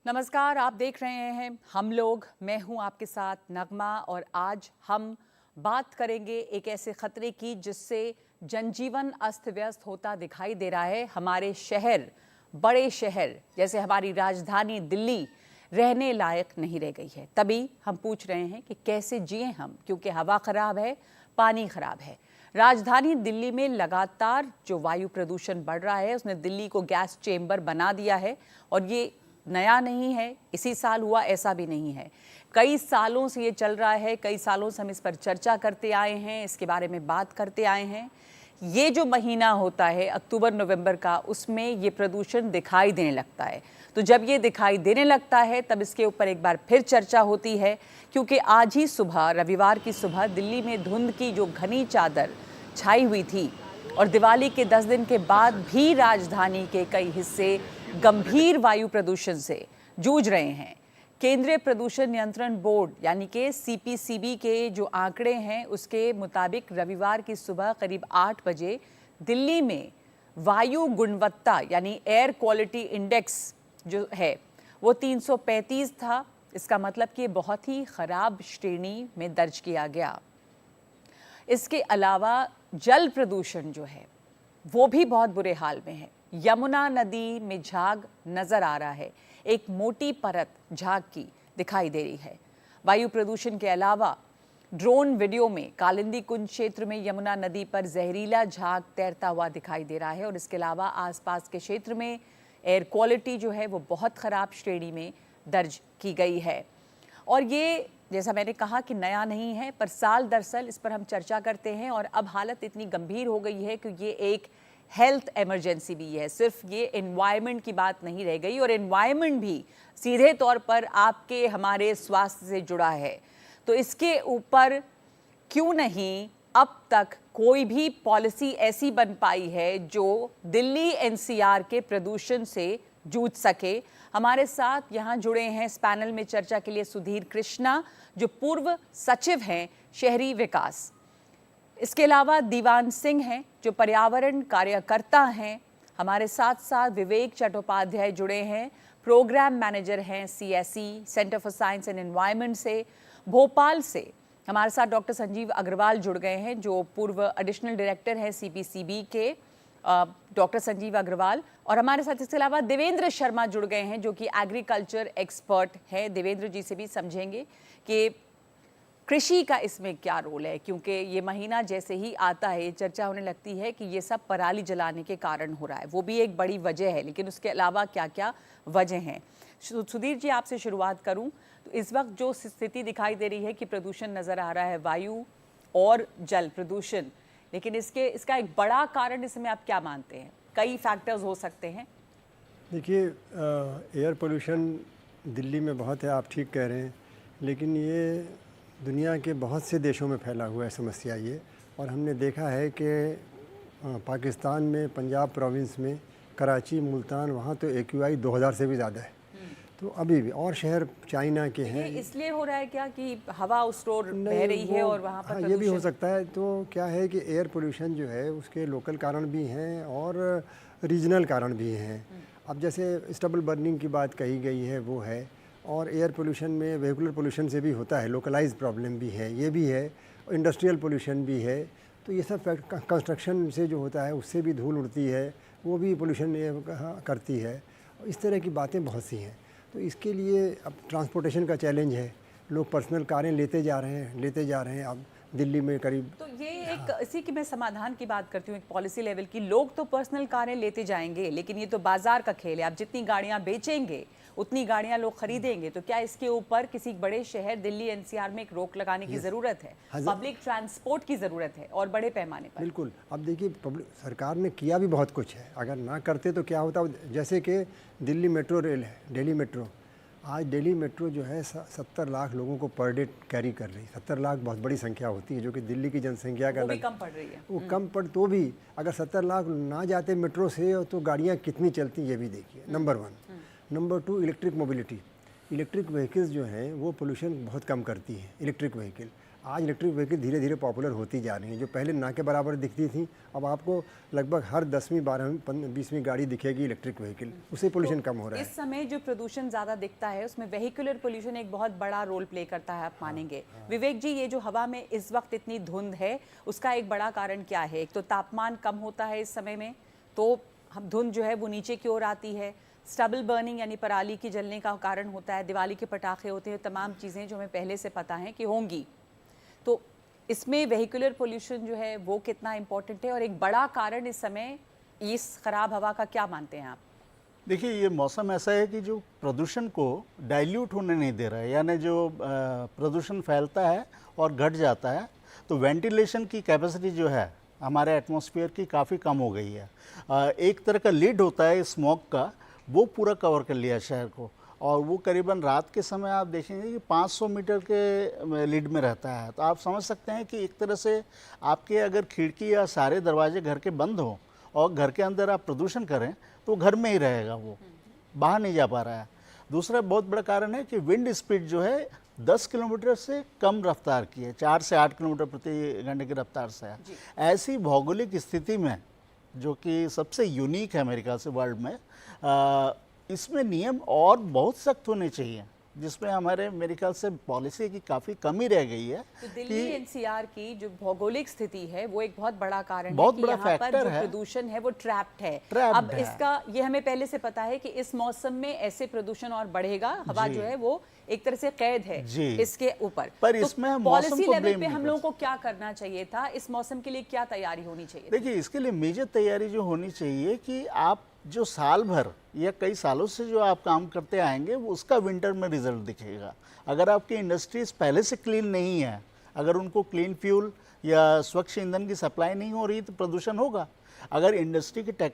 नमस्कार, आप देख रहे हैं हम लोग। मैं हूं आपके साथ नगमा और आज हम बात करेंगे एक ऐसे खतरे की जिससे जनजीवन अस्त व्यस्त होता दिखाई दे रहा है। हमारे शहर, बड़े शहर जैसे हमारी राजधानी दिल्ली रहने लायक नहीं रह गई है। तभी हम पूछ रहे हैं कि कैसे जिए हम, क्योंकि हवा खराब है, पानी खराब है। राजधानी दिल्ली में लगातार जो वायु प्रदूषण बढ़ रहा है उसने दिल्ली को गैस चेंबर बना दिया है और ये नया नहीं है, इसी साल हुआ ऐसा भी नहीं है। कई सालों से ये चल रहा है, कई सालों से हम इस पर चर्चा करते आए हैं, इसके बारे में बात करते आए हैं। ये जो महीना होता है अक्टूबर नवंबर का, उसमें ये प्रदूषण दिखाई देने लगता है। तो जब ये दिखाई देने लगता है तब इसके ऊपर एक बार फिर चर्चा होती है, क्योंकि आज ही सुबह, रविवार की सुबह, दिल्ली में धुंध की जो घनी चादर छाई हुई थी और दिवाली के 10 दिन के बाद भी राजधानी के कई हिस्से गंभीर वायु प्रदूषण से जूझ रहे हैं। केंद्रीय प्रदूषण नियंत्रण बोर्ड यानी कि सीपीसीबी के जो आंकड़े हैं उसके मुताबिक रविवार की सुबह करीब 8 बजे दिल्ली में वायु गुणवत्ता यानी एयर क्वालिटी इंडेक्स जो है वो 335 था। इसका मतलब कि बहुत ही खराब श्रेणी में दर्ज किया गया। इसके अलावा जल प्रदूषण जो है वो भी बहुत बुरे हाल में है। यमुना नदी में झाग नजर आ रहा है, एक मोटी परत झाग की दिखाई दे रही है। वायु प्रदूषण के अलावा ड्रोन वीडियो में कालिंदी कुंज क्षेत्र में यमुना नदी पर जहरीला झाग तैरता हुआ दिखाई दे रहा है और इसके अलावा आसपास के क्षेत्र में एयर क्वालिटी जो है वो बहुत खराब श्रेणी में दर्ज की गई है। और ये, जैसा मैंने कहा कि नया नहीं है, पर साल दर साल इस पर हम चर्चा करते हैं और अब हालत इतनी गंभीर हो गई है कि ये एक हेल्थ इमरजेंसी भी है। सिर्फ ये एनवायरनमेंट की बात नहीं रह गई, और एनवायरनमेंट भी सीधे तौर पर आपके हमारे स्वास्थ्य से जुड़ा है। तो इसके ऊपर क्यों नहीं अब तक कोई भी पॉलिसी ऐसी बन पाई है जो दिल्ली एनसीआर के प्रदूषण से जूझ सके। हमारे साथ यहाँ जुड़े हैं इस पैनल में चर्चा के लिए सुधीर कृष्णा, जो पूर्व सचिव हैं शहरी विकास। इसके अलावा दीवान सिंह हैं जो पर्यावरण कार्यकर्ता हैं। हमारे साथ साथ विवेक चट्टोपाध्याय जुड़े हैं, प्रोग्राम मैनेजर हैं CSE, centre for science and environment से। भोपाल से हमारे साथ डॉक्टर संजीव अग्रवाल जुड़ गए हैं जो पूर्व एडिशनल डायरेक्टर हैं सीपीसीबी के, डॉक्टर संजीव अग्रवाल। और हमारे साथ इसके अलावा देवेंद्र शर्मा जुड़ गए हैं जो कि एग्रीकल्चर एक्सपर्ट हैं। देवेंद्र जी से भी समझेंगे कि कृषि का इसमें क्या रोल है, क्योंकि ये महीना जैसे ही आता है चर्चा होने लगती है कि ये सब पराली जलाने के कारण हो रहा है। वो भी एक बड़ी वजह है, लेकिन उसके अलावा क्या क्या वजह हैं। सुधीर जी, आपसे शुरुआत करूं तो इस वक्त जो स्थिति दिखाई दे रही है कि प्रदूषण नज़र आ रहा है, वायु और जल प्रदूषण, लेकिन इसका एक बड़ा कारण इसमें आप क्या मानते हैं? कई फैक्टर्स हो सकते हैं। देखिए, एयर पोल्यूशन दिल्ली में बहुत है, आप ठीक कह रहे हैं, लेकिन ये दुनिया के बहुत से देशों में फैला हुआ है समस्या ये। और हमने देखा है कि पाकिस्तान में पंजाब प्रोविंस में कराची, मुल्तान, वहाँ तो AQI 2000 से भी ज़्यादा है। तो अभी भी और शहर चाइना के हैं। इसलिए हो रहा है क्या कि हवा उस रोड बह रही है और वहाँ पर हाँ, ये भी हो सकता है। तो क्या है कि एयर पोल्यूशन जो है उसके लोकल कारण भी हैं और रीजनल कारण भी हैं। अब जैसे स्टबल बर्निंग की बात कही गई है वो है, और एयर पोल्यूशन में वेहिकुलर पोल्यूशन से भी होता है, लोकलाइज्ड प्रॉब्लम भी है, ये भी है, इंडस्ट्रियल पोल्यूशन भी है। तो ये सब कंस्ट्रक्शन से जो होता है उससे भी धूल उड़ती है, वो भी पोल्यूशन करती है। इस तरह की बातें बहुत सी हैं। तो इसके लिए अब ट्रांसपोर्टेशन का चैलेंज है, लोग पर्सनल कारें लेते जा रहे हैं। अब दिल्ली में करीब, तो ये एक इसी की मैं समाधान की बात करती हूँ, एक पॉलिसी लेवल की। लोग तो पर्सनल कारें लेते जाएंगे, लेकिन ये तो बाजार का खेल है। आप जितनी गाड़ियाँ बेचेंगे उतनी गाड़ियाँ लोग खरीदेंगे। तो क्या इसके ऊपर किसी बड़े शहर दिल्ली एनसीआर में एक रोक लगाने की ज़रूरत है? पब्लिक ट्रांसपोर्ट की ज़रूरत है और बड़े पैमाने पर। बिल्कुल। अब देखिए, सरकार ने किया भी बहुत कुछ है, अगर ना करते तो क्या होता। जैसे कि दिल्ली मेट्रो रेल है, दिल्ली मेट्रो। आज दिल्ली मेट्रो जो है 70 लाख लोगों को पर डे कैरी कर रही है। 70 लाख बहुत बड़ी संख्या होती है, जो कि दिल्ली की जनसंख्या का वो भी कम पड़ रही है। वो कम पड़ तो भी अगर 70 लाख ना जाते मेट्रो से तो गाड़ियाँ कितनी चलती, ये भी देखिए। Number 1। Number 2, electric mobility. Electric vehicles जो हैं वो पोल्यूशन बहुत कम करती हैं, इलेक्ट्रिक व्हीकल। आज इलेक्ट्रिक व्हीकल धीरे धीरे पॉपुलर होती जा रही हैं। जो पहले ना के बराबर दिखती थी, अब आपको लगभग हर 10वीं 12वीं 20वीं गाड़ी दिखेगी इलेक्ट्रिक व्हीकल। उससे पोल्यूशन कम हो रहा है। इस समय जो प्रदूषण ज़्यादा दिखता है उसमें वेहिकुलर पोल्यूशन एक बहुत बड़ा रोल प्ले करता है, आप मानेंगे। विवेक जी, ये जो हवा में इस वक्त इतनी धुंध है, उसका एक बड़ा कारण क्या है? एक तो तापमान कम होता है इस समय में, तो हम धुंध जो है वो नीचे की ओर आती है। स्टबल बर्निंग यानी पराली की जलने का कारण होता है, दिवाली के पटाखे होते हैं, तमाम चीज़ें जो हमें पहले से पता है कि होंगी। तो इसमें वेहिकुलर पोल्यूशन जो है वो कितना इम्पोर्टेंट है, और एक बड़ा कारण इस समय इस खराब हवा का क्या मानते हैं आप? देखिए, ये मौसम ऐसा है कि जो प्रदूषण को डाइल्यूट होने नहीं दे रहा है, यानी जो प्रदूषण फैलता है और घट जाता है, तो वेंटिलेशन की कैपेसिटी जो है हमारे एटमॉस्फेयर की काफ़ी कम हो गई है। एक तरह का लीड होता है स्मोक का, वो पूरा कवर कर लिया शहर को, और वो करीबन रात के समय आप देखेंगे कि 500 मीटर के लीड में रहता है। तो आप समझ सकते हैं कि एक तरह से आपके अगर खिड़की या सारे दरवाजे घर के बंद हों और घर के अंदर आप प्रदूषण करें, तो घर में ही रहेगा, वो बाहर नहीं जा पा रहा है। दूसरा बहुत बड़ा कारण है कि विंड स्पीड जो है 10 किलोमीटर से कम रफ्तार की है, 4 से 8 किलोमीटर प्रति घंटे की रफ्तार से है। ऐसी भौगोलिक स्थिति में, जो कि सबसे यूनिक है अमेरिका से वर्ल्ड में, इसमें नियम और बहुत सख्त होने चाहिए, जिसमें हमारे मेरे ख्याल से पॉलिसी की काफ़ी कमी रह गई है। तो दिल्ली एनसीआर की जो भौगोलिक स्थिति है वो एक बहुत बड़ा कारण बहुत है कि बड़ा यहाँ पर फैक्टर जो है। प्रदूषण है वो ट्रैप्ड है। Trapped अब है। इसका ये हमें पहले से पता है कि इस मौसम में ऐसे प्रदूषण और बढ़ेगा, हवा जी। जो है वो एक तरह से कैद है जी। इसके ऊपर। पर तो इसमें हम मौसम पॉलिसी को लेवल blame पे नहीं हम कर लोगों को क्या करना चाहिए था? इस मौसम के लिए क्या तैयारी होनी चाहिए? देखिए, इसके लिए मेजर तैयारी जो होनी चाहिए कि आप जो साल भर या कई सालों से जो आप काम करते आएंगे, वो उसका विंटर में रिजल्ट दिखेगा। अगर आपकी इंडस्ट्रीज पहले से क्लीन नहीं है, अगर उनको क्लीन फ्यूल या स्वच्छ ईंधन की सप्लाई नहीं हो रही, तो प्रदूषण होगा। अगर इंडस्ट्री के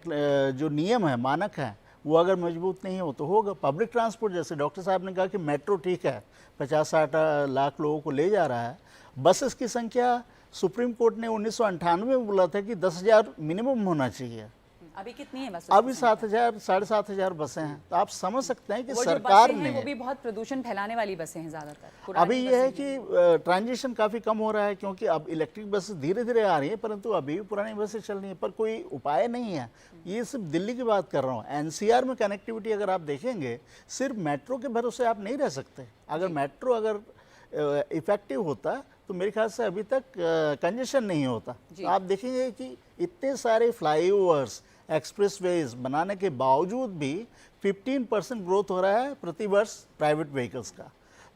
जो नियम है, मानक हैं, वो अगर मजबूत नहीं हो तो होगा। पब्लिक ट्रांसपोर्ट, जैसे डॉक्टर साहब ने कहा कि मेट्रो ठीक है, 50-60 लाख लोगों को ले जा रहा है। बसेस की संख्या सुप्रीम कोर्ट ने 1998 में बोला था कि 10,000 मिनिमम होना चाहिए। अभी कितनी है बस? अभी 7,000 7,500 बसें हैं। तो आप समझ सकते हैं कि वो जो सरकार बसें हैं, ने, वो भी बहुत प्रदूषण फैलाने वाली बसें हैं ज़्यादातर। अभी ये है कि ट्रांजिशन काफ़ी कम हो रहा है, क्योंकि अब इलेक्ट्रिक बसेस धीरे धीरे आ रही हैं, परंतु अभी भी पुरानी बसें चल रही हैं, पर कोई उपाय नहीं है। ये सिर्फ दिल्ली की बात कर रहा हूँ। एनसीआर में कनेक्टिविटी अगर आप देखेंगे, सिर्फ मेट्रो के भरोसे आप नहीं रह सकते। अगर मेट्रो अगर इफेक्टिव होता तो मेरे ख्याल से अभी तक कंजेशन नहीं होता। तो आप देखेंगे कि इतने सारे फ्लाईओवर्स, एक्सप्रेसवेज बनाने के बावजूद भी 15% ग्रोथ हो रहा है प्रति वर्ष प्राइवेट व्हीकल्स का।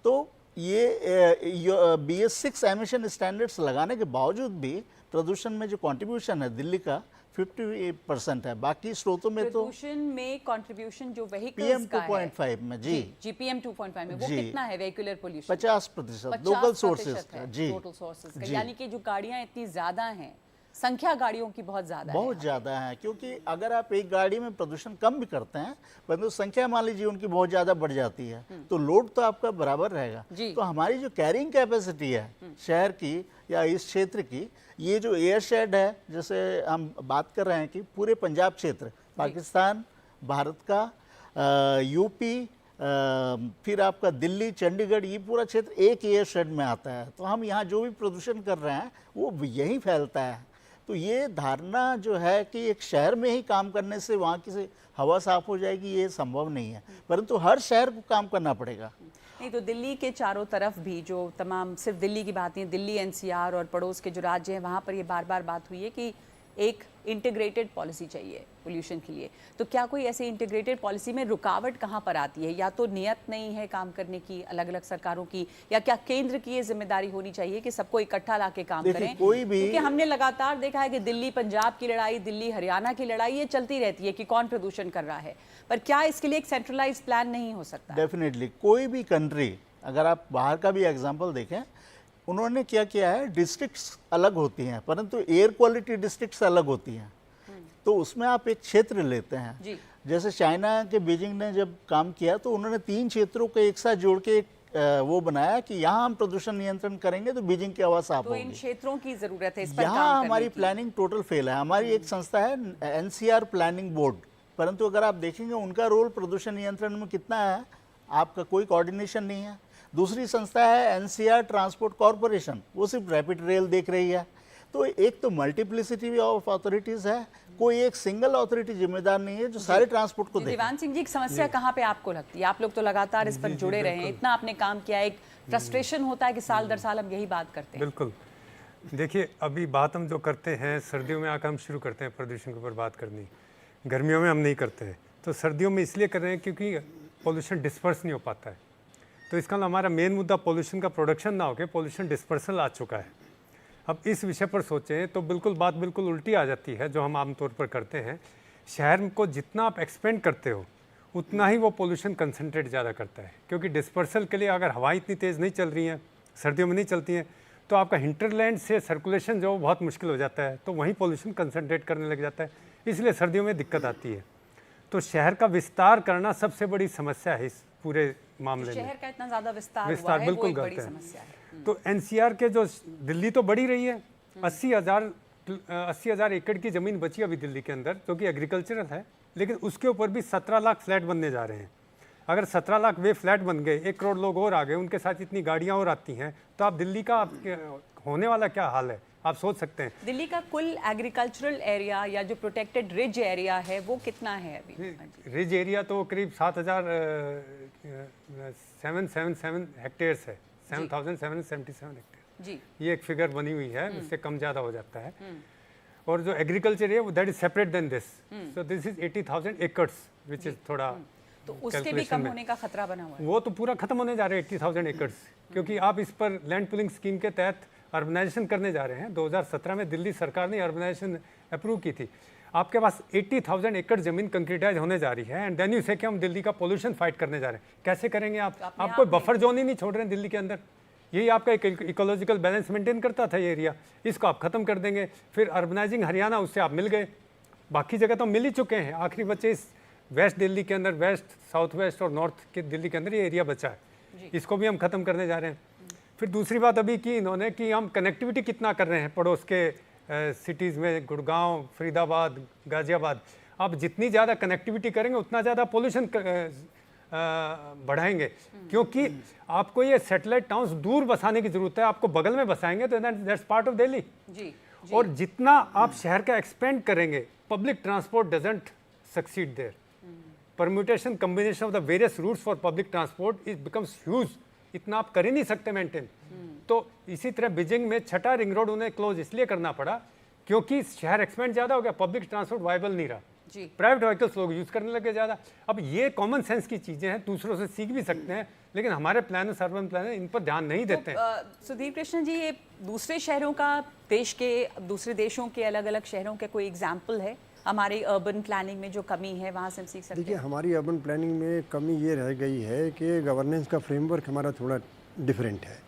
तो ये BS6 एमिशन स्टैंडर्ड्स लगाने के बावजूद भी प्रदूषण में जो कंट्रीब्यूशन है दिल्ली का 50% है। बाकी स्रोतों में तो प्रदूषण में कंट्रीब्यूशन जो व्हीकल्स PM का है 2.5 में, जी PM 2.5 में वो जी। कितना है? वेहिकुलर पोल्यूशन 50% लोकल सोर्सेज का, जी टोटल सोर्सेज का, जी। यानी कि जो गाड़ियां इतनी ज्यादा हैं, संख्या गाड़ियों की बहुत ज्यादा है। बहुत ज़्यादा है, क्योंकि अगर आप एक गाड़ी में प्रदूषण कम भी करते हैं, परंतु संख्या मान लीजिए उनकी बहुत ज़्यादा बढ़ जाती है, तो लोड तो आपका बराबर रहेगा। जी। तो हमारी जो कैरिंग कैपेसिटी है शहर की या इस क्षेत्र की, ये जो एयर शेड है, जैसे हम बात कर रहे हैं कि पूरे पंजाब क्षेत्र, पाकिस्तान, भारत का, यूपी, फिर आपका दिल्ली, चंडीगढ़, ये पूरा क्षेत्र एक एयर शेड में आता है। तो हम यहाँ जो भी प्रदूषण कर रहे हैं वो यहीं फैलता है। तो ये धारणा जो है कि एक शहर में ही काम करने से वहाँ की से हवा साफ हो जाएगी, ये संभव नहीं है, परंतु हर शहर को काम करना पड़ेगा। नहीं तो दिल्ली के चारों तरफ भी जो तमाम, सिर्फ दिल्ली की बात नहीं, दिल्ली एनसीआर और पड़ोस के जो राज्य हैं वहाँ पर ये बार बार बात हुई है कि एक इंटीग्रेटेड पॉलिसी चाहिए पोल्यूशन के लिए। तो क्या कोई ऐसी इंटीग्रेटेड पॉलिसी में रुकावट कहाँ पर आती है? या तो नियत नहीं है काम करने की अलग अलग सरकारों की, या क्या केंद्र की ये जिम्मेदारी होनी चाहिए कि सबको इकट्ठा ला के काम करें? कोई भी, क्योंकि हमने लगातार देखा है कि दिल्ली पंजाब की लड़ाई, दिल्ली हरियाणा की लड़ाई, ये चलती रहती है कि कौन प्रदूषण कर रहा है, पर क्या इसके लिए एक सेंट्रलाइज प्लान नहीं हो सकता? डेफिनेटली कोई भी कंट्री, अगर आप बाहर का भी एग्जांपल देखें, उन्होंने क्या किया है, डिस्ट्रिक्ट्स अलग होती हैं, परंतु एयर क्वालिटी डिस्ट्रिक्ट्स अलग होती हैं। तो उसमें आप एक क्षेत्र लेते हैं, जी। जैसे चाइना के बीजिंग ने जब काम किया तो उन्होंने 3 क्षेत्रों को एक साथ जोड़ के वो बनाया कि यहाँ हम प्रदूषण नियंत्रण करेंगे तो बीजिंग की आवाज साफ तो होगी। इन क्षेत्रों की जरूरत है इस पर यहाँ काम करने हमारी की। प्लानिंग टोटल फेल है। हमारी एक संस्था है NCR प्लानिंग बोर्ड, परंतु अगर आप देखेंगे उनका रोल प्रदूषण नियंत्रण में कितना है, आपका कोई कोऑर्डिनेशन नहीं है। दूसरी संस्था है एनसीआर ट्रांसपोर्ट कॉरपोरेशन, वो सिर्फ रैपिड रेल देख रही है। तो एक तो मल्टीप्लिसिटी ऑफ अथॉरिटीज़ है, कोई एक सिंगल अथॉरिटी जिम्मेदार नहीं है जो सारे ट्रांसपोर्ट को देखे। देवान सिंह जी, एक समस्या कहाँ पे आपको लगती है? आप लोग तो लगातार इस पर जुड़े रहे हैं, इतना आपने काम किया, एक फ्रस्ट्रेशन होता है कि साल दर साल हम यही बात करते हैं। बिल्कुल। देखिए, अभी बात हम जो करते हैं सर्दियों में आकर हम शुरू करते हैं प्रदूषण के ऊपर बात करनी, गर्मियों में हम नहीं करते हैं। तो सर्दियों में इसलिए कर रहे हैं क्योंकि पोल्यूशन डिस्पर्स नहीं हो पाता है। तो इसका हमारा मेन मुद्दा पोल्यूशन का प्रोडक्शन ना होकर पोल्यूशन डिस्पर्सल आ चुका है। अब इस विषय पर सोचें तो बात बिल्कुल उल्टी आ जाती है जो हम आमतौर पर करते हैं। शहर को जितना आप एक्सपेंड करते हो उतना ही वो पोल्यूशन कंसनट्रेट ज़्यादा करता है, क्योंकि डिस्पर्सल के लिए अगर हवाएं इतनी तेज़ नहीं चल रही हैं, सर्दियों में नहीं चलती हैं, तो आपका हिंटरलैंड से सर्कुलेशन जो बहुत मुश्किल हो जाता है, तो वहीं पोल्यूशन कंसनट्रेट करने लग जाता है, इसलिए सर्दियों में दिक्कत आती है। तो शहर का विस्तार करना सबसे बड़ी समस्या है इस पूरे मामले में। शहर का इतना ज़्यादा विस्तार हुआ है, बिल्कुल वो एक बड़ी गलत समस्या है। तो एनसीआर के जो दिल्ली तो बढ़ी रही है, 80,000 एकड़ की ज़मीन बची अभी दिल्ली के अंदर, जो कि एग्रीकल्चरल है, लेकिन उसके ऊपर भी 17 लाख फ्लैट बनने जा रहे हैं। अगर 17 लाख वे फ्लैट बन गए, 1 करोड़ लोग और आ गए, उनके साथ इतनी गाड़ियाँ और आती हैं, तो आप दिल्ली का होने वाला क्या हाल है आप सोच सकते हैं। दिल्ली का कुल एग्रीकल्चरल एरिया या जो प्रोटेक्टेड रिज एरिया है वो कितना है अभी? रिज एरिया तो करीब 7,777 हेक्टेयर्स है, 7,777 हेक्टेयर जी। ये एक फिगर बनी हुई है, उससे कम ज़्यादा हो जाता है। और जो एग्रीकल्चर है वो that is separate then this, so this is 80,000 acres which is थोड़ा, तो उसके भी कम होने का खतरा बना हुआ है। वो तो पूरा खत्म होने जा रहे हैं 80,000 एकर्स, क्योंकि आप इस पर लैंड पुलिंग स्कीम के तहत अर्बनाइजेशन करने जा रहे हैं। 2017 में दिल्ली सरकार ने अर्बनाइजेशन अप्रूव की थी। आपके पास 80,000 एकड़ जमीन कंक्रीटाइज होने जा रही है, एंड देन यू से कि हम दिल्ली का पोल्यूशन फाइट करने जा रहे हैं। कैसे करेंगे आप कोई बफर जोन ही नहीं छोड़ रहे हैं दिल्ली के अंदर। यही आपका एक इकोलॉजिकल बैलेंस मेंटेन करता था ये एरिया, इसको आप खत्म कर देंगे। फिर अर्बनाइजिंग हरियाणा, उससे आप मिल गए, बाकी जगह तो मिल ही चुके हैं। आखिरी बच्चे इस वेस्ट दिल्ली के अंदर, वेस्ट, साउथ वेस्ट और नॉर्थ के दिल्ली के अंदर ये एरिया बचा है, इसको भी हम खत्म करने जा रहे हैं। फिर दूसरी बात अभी की इन्होंने कि हम कनेक्टिविटी कितना कर रहे हैं पड़ोस के सिटीज़ में, गुड़गांव, फरीदाबाद, गाजियाबाद। आप जितनी ज़्यादा कनेक्टिविटी करेंगे उतना ज़्यादा पोल्यूशन बढ़ाएंगे, क्योंकि आपको ये सैटेलाइट टाउन्स दूर बसाने की ज़रूरत है। आपको बगल में बसाएंगे तो that's part of Delhi ji. और जितना आप शहर का एक्सपेंड करेंगे, public transport doesn't succeed there. Permutation combination of the various routes for public transport it becomes huge, इतना आप कर ही नहीं सकते मेंटेन। तो इसी तरह बीजिंग में छठा रिंग रोड उन्हें क्लोज इसलिए करना पड़ा क्योंकि शहर एक्सपेंड ज़्यादा हो गया, पब्लिक ट्रांसपोर्ट वायबल नहीं रहा, प्राइवेट व्हीकल्स लोग यूज़ करने लगे ज़्यादा। अब ये कॉमन सेंस की चीज़ें हैं, दूसरों से सीख भी सकते हैं, लेकिन हमारे प्लानर्स, अर्बन प्लानर इन पर ध्यान नहीं देते हैं। सुधीर कृष्ण जी, ये दूसरे शहरों का, देश के दूसरे देशों के अलग अलग शहरों के कोई एग्जाम्पल है हमारी अर्बन प्लानिंग में जो कमी है, वहाँ से हम सीख सकते हैं? देखिए, हमारी अर्बन प्लानिंग में कमी ये रह गई है कि गवर्नेंस का फ्रेमवर्क हमारा थोड़ा डिफरेंट है,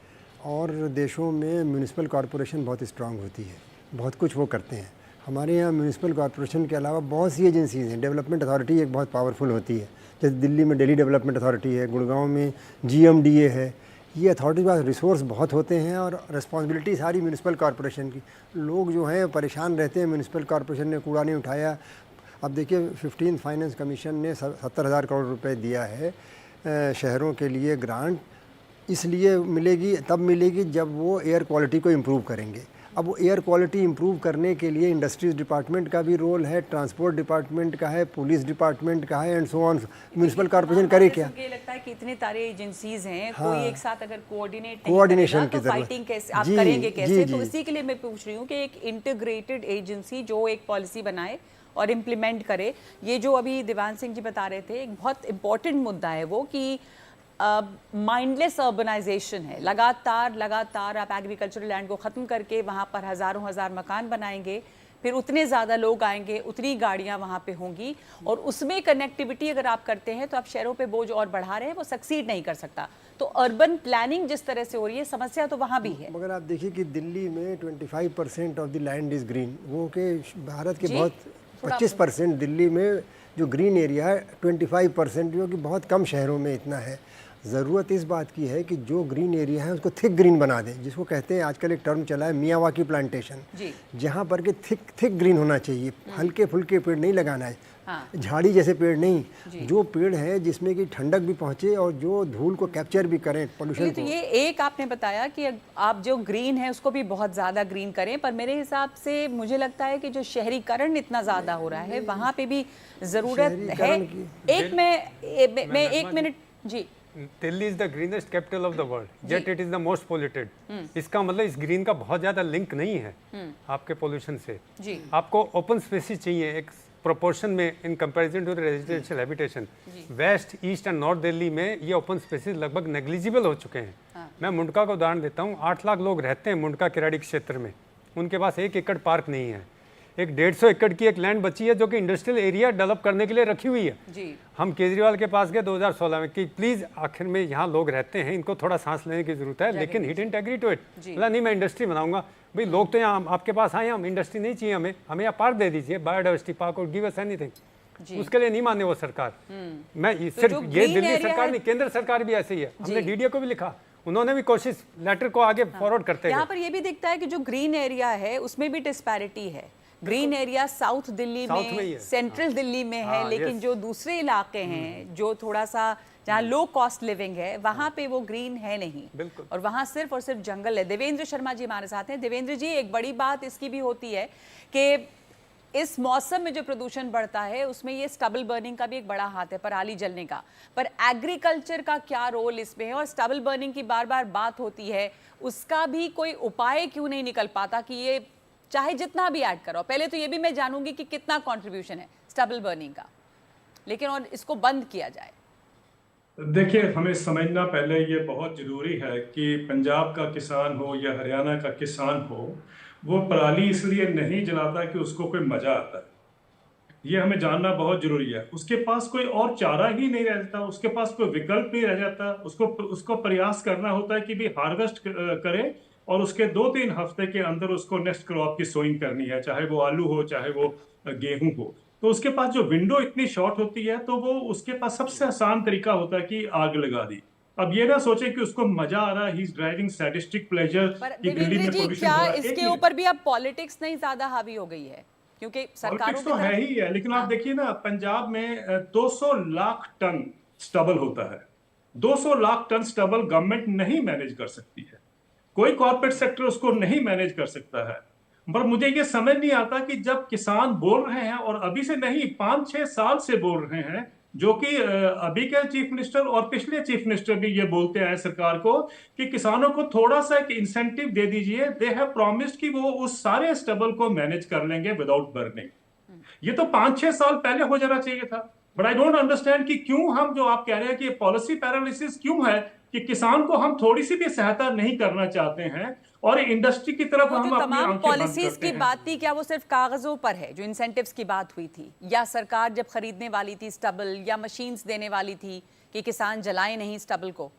और देशों में म्यूनिसिपल कॉरपोरेशन बहुत स्ट्रांग होती है, बहुत कुछ वो करते हैं। हमारे यहाँ म्यूनिसिपल कॉरपोरेशन के अलावा बहुत सी एजेंसीज हैं। डेवलपमेंट अथॉरिटी एक बहुत पावरफुल होती है, जैसे दिल्ली में दिल्ली डेवलपमेंट अथॉरिटी है, गुड़गांव में GMDA है। ये अथॉरिटी के पास रिसोर्स बहुत होते हैं और रिस्पॉन्सिबिलिटी सारी म्यूनिसिपल कॉरपोरेशन की। लोग जो हैं परेशान रहते हैं, म्यूनिसिपल कॉरपोरेशन ने कूड़ा नहीं उठाया। अब देखिए, 15th फाइनेंस कमीशन ने 70,000 करोड़ रुपए दिया है शहरों के लिए ग्रांट, इसलिए मिलेगी, तब मिलेगी जब वो एयर क्वालिटी को इम्प्रूव करेंगे। अब वो एयर क्वालिटी इम्प्रूव करने के लिए इंडस्ट्रीज डिपार्टमेंट का भी रोल है, ट्रांसपोर्ट डिपार्टमेंट का है, पुलिस डिपार्टमेंट का है, and so on. Municipal corporation करे क्या? ये लगता है कि इतने सारे एजेंसीज हैं, कोई एक साथ अगर कोऑर्डिनेशन की तो फाइटिंग कैसे आप करेंगे कैसे? तो इसी के लिए मैं पूछ रही हूँ कि एक इंटीग्रेटेड एजेंसी जो एक पॉलिसी बनाए और इम्प्लीमेंट करे। ये जो अभी देवान सिंह जी बता रहे थे, एक बहुत इंपॉर्टेंट मुद्दा है वो कि माइंडलेस अर्बनाइजेशन है। लगातार आप एग्रीकल्चरल लैंड को ख़त्म करके वहाँ पर हज़ार मकान बनाएंगे, फिर उतने ज़्यादा लोग आएंगे, उतनी गाड़ियाँ वहाँ पे होंगी, और उसमें कनेक्टिविटी अगर आप करते हैं तो आप शहरों पे बोझ और बढ़ा रहे हैं, वो सक्सीड नहीं कर सकता। तो अर्बन प्लानिंग जिस तरह से हो रही है, समस्या तो वहाँ भी है। मगर आप देखिए कि दिल्ली में 25% of the land is green, वो के भारत के बहुत 25% दिल्ली में जो ग्रीन एरिया है 25%, जो कि बहुत कम शहरों में इतना है। ज़रूरत इस बात की है कि जो ग्रीन एरिया है उसको थिक ग्रीन बना दें, जिसको कहते हैं, आजकल एक टर्म चला है मियावाकी प्लांटेशन, जहाँ पर कि थिक ग्रीन होना चाहिए, हल्के फुल्के पेड़ नहीं लगाना है। हाँ। झाड़ी जैसे पेड़ नहीं, जो पेड़ है जिसमें कि ठंडक भी पहुंचे और जो धूल को कैप्चर भी करें, पोल्यूशन तो को। ये एक आपने बताया कि आप जो ग्रीन है उसको भी बहुत ज़्यादा ग्रीन करें, पर मेरे हिसाब से मुझे लगता है कि जो शहरीकरण इतना ज़्यादा हो रहा है वहाँ पे भी ज़रूरत है। शहरीकरण की- एक मैं 1 मिनट जी। Delhi is the greenest capital of the world, yet it is the most polluted. इसका मतलब इस ग्रीन का बहुत ज्यादा लिंक नहीं है आपके पोल्यूशन से। जी। आपको ओपन स्पेसिस चाहिए एक प्रोपोर्शन में in comparison to the residential habitation. West, east and north Delhi में ये ओपन स्पेसिस लगभग नेग्लिजिबल हो चुके हैं। मैं मुंडका का उदाहरण देता हूँ, 8 लाख लोग रहते हैं मुंडका किराड़ी क्षेत्र में, उनके पास 1 एकड़ पार्क नहीं है। एक 150 एकड़ की एक लैंड बची है जो कि इंडस्ट्रियल एरिया डेवलप करने के लिए रखी हुई है। जी। हम केजरीवाल के पास गए 2016 में कि प्लीज आखिर में यहाँ लोग रहते हैं, इनको थोड़ा सांस लेने की जरूरत है, लेकिन he didn't agree to it. बोला नहीं मैं इंडस्ट्री बनाऊंगा। भाई लोग तो यहाँ आपके पास आए, हम इंडस्ट्री नहीं चाहिए, हमें यहाँ पार्क दे दीजिए, बायोडाइवर्सिटी पार्क, और गिव अस एनीथिंग। उसके लिए नहीं माने वो सरकार। मैं सिर्फ जो ये green दिल्ली area सरकार है- नहीं, केंद्र सरकार भी ऐसे ही है। हमने डीडीए को भी लिखा, उन्होंने भी कोशिश लेटर को आगे फॉरवर्ड करते यहाँ हैं। पर ये भी दिखता है कि जो ग्रीन एरिया है उसमें भी डिस्पैरिटी है। Green area south Delhi south में ही में, है। सेंट्रल दिल्ली में है, हाँ, लेकिन yes। जो दूसरे इलाके हैं जो थोड़ा सा जहाँ लो कॉस्ट लिविंग है वहाँ पे वो ग्रीन है नहीं। बिल्कुल। और वहाँ सिर्फ और सिर्फ जंगल है। देवेंद्र शर्मा जी हमारे साथ हैं। देवेंद्र जी, एक बड़ी बात इसकी भी होती है कि इस मौसम में जो प्रदूषण बढ़ता है उसमें ये स्टबल बर्निंग का भी एक बड़ा हाथ है, पराली जलने का। पर एग्रीकल्चर का क्या रोल इसमें है? और स्टबल बर्निंग की बार बार बात होती है, उसका भी कोई उपाय क्यों नहीं निकल पाता कि ये चाहे जितना भी ऐड करो? पहले तो ये भी मैं जानूंगी कि कितना कंट्रीब्यूशन है स्टबल बर्निंग का, लेकिन और इसको बंद किया जाए। देखिए, हमें समझना पहले ये बहुत ज़रूरी है कि पंजाब का किसान हो या हरियाणा का किसान हो, वो पराली इसलिए नहीं जलाता कि उसको कोई मज़ा आता है। ये हमें जानना बहुत ज़रूरी है। उसके पास कोई और चारा ही नहीं रहता, उसके पास कोई विकल्प नहीं रह जाता। उसको प्रयास करना होता है कि भी हार्वेस्ट करे और उसके 2-3 हफ्ते के अंदर उसको नेक्स्ट क्रॉप की सोइंग करनी है, चाहे वो आलू हो चाहे वो गेहूं हो। तो उसके पास जो विंडो इतनी शॉर्ट होती है, तो वो उसके पास सबसे आसान तरीका होता है कि आग लगा दी। अब ये ना सोचे कि उसको मजा आ रहा है, he is driving sadistic pleasure पर कि दिल्ली में देवेंद्र जी, पोल्यूशन क्या हो रहा है। इसके ऊपर भी अब पॉलिटिक्स नहीं ज्यादा हावी हो गई है? क्योंकि सरकारों पॉलिटिक्स की तो है तरफ ही है, लेकिन आप देखिए ना, पंजाब में 200 लाख टन स्टबल होता है। 200 लाख टन स्टबल गवर्नमेंट नहीं मैनेज कर सकती है, कोई कॉर्पोरेट सेक्टर उसको नहीं मैनेज कर सकता है। पर मुझे ये समझ नहीं आता कि जब किसान बोल रहे हैं, और अभी से नहीं 5-6 साल से बोल रहे हैं, जो कि अभी के चीफ मिनिस्टर और पिछले चीफ मिनिस्टर भी ये बोलते हैं सरकार को कि किसानों को थोड़ा सा एक इंसेंटिव दे दीजिए। दे हैव प्रॉमिस्ड कि वो उस सारे स्टबल को मैनेज कर लेंगे विदाउट बर्निंग। ये तो 5-6 साल पहले हो जाना चाहिए था। बट आई डोंट अंडरस्टैंड कि क्यों हम, जो आप कह रहे हैं कि पॉलिसी पैरालिसिस क्यों है, कि किसान को हम थोड़ी सी भी सहायता नहीं करना चाहते हैं और इंडस्ट्री की तरफ वो हम जो अपनी तमाम आंखें बंद पॉलिसीज करते की हैं। बात थी, क्या वो सिर्फ कागजों पर है जो इंसेंटिव्स की बात हुई थी, या सरकार जब खरीदने वाली थी स्टबल या मशीन्स देने वाली थी कि किसान जलाएं नहीं स्टबल को?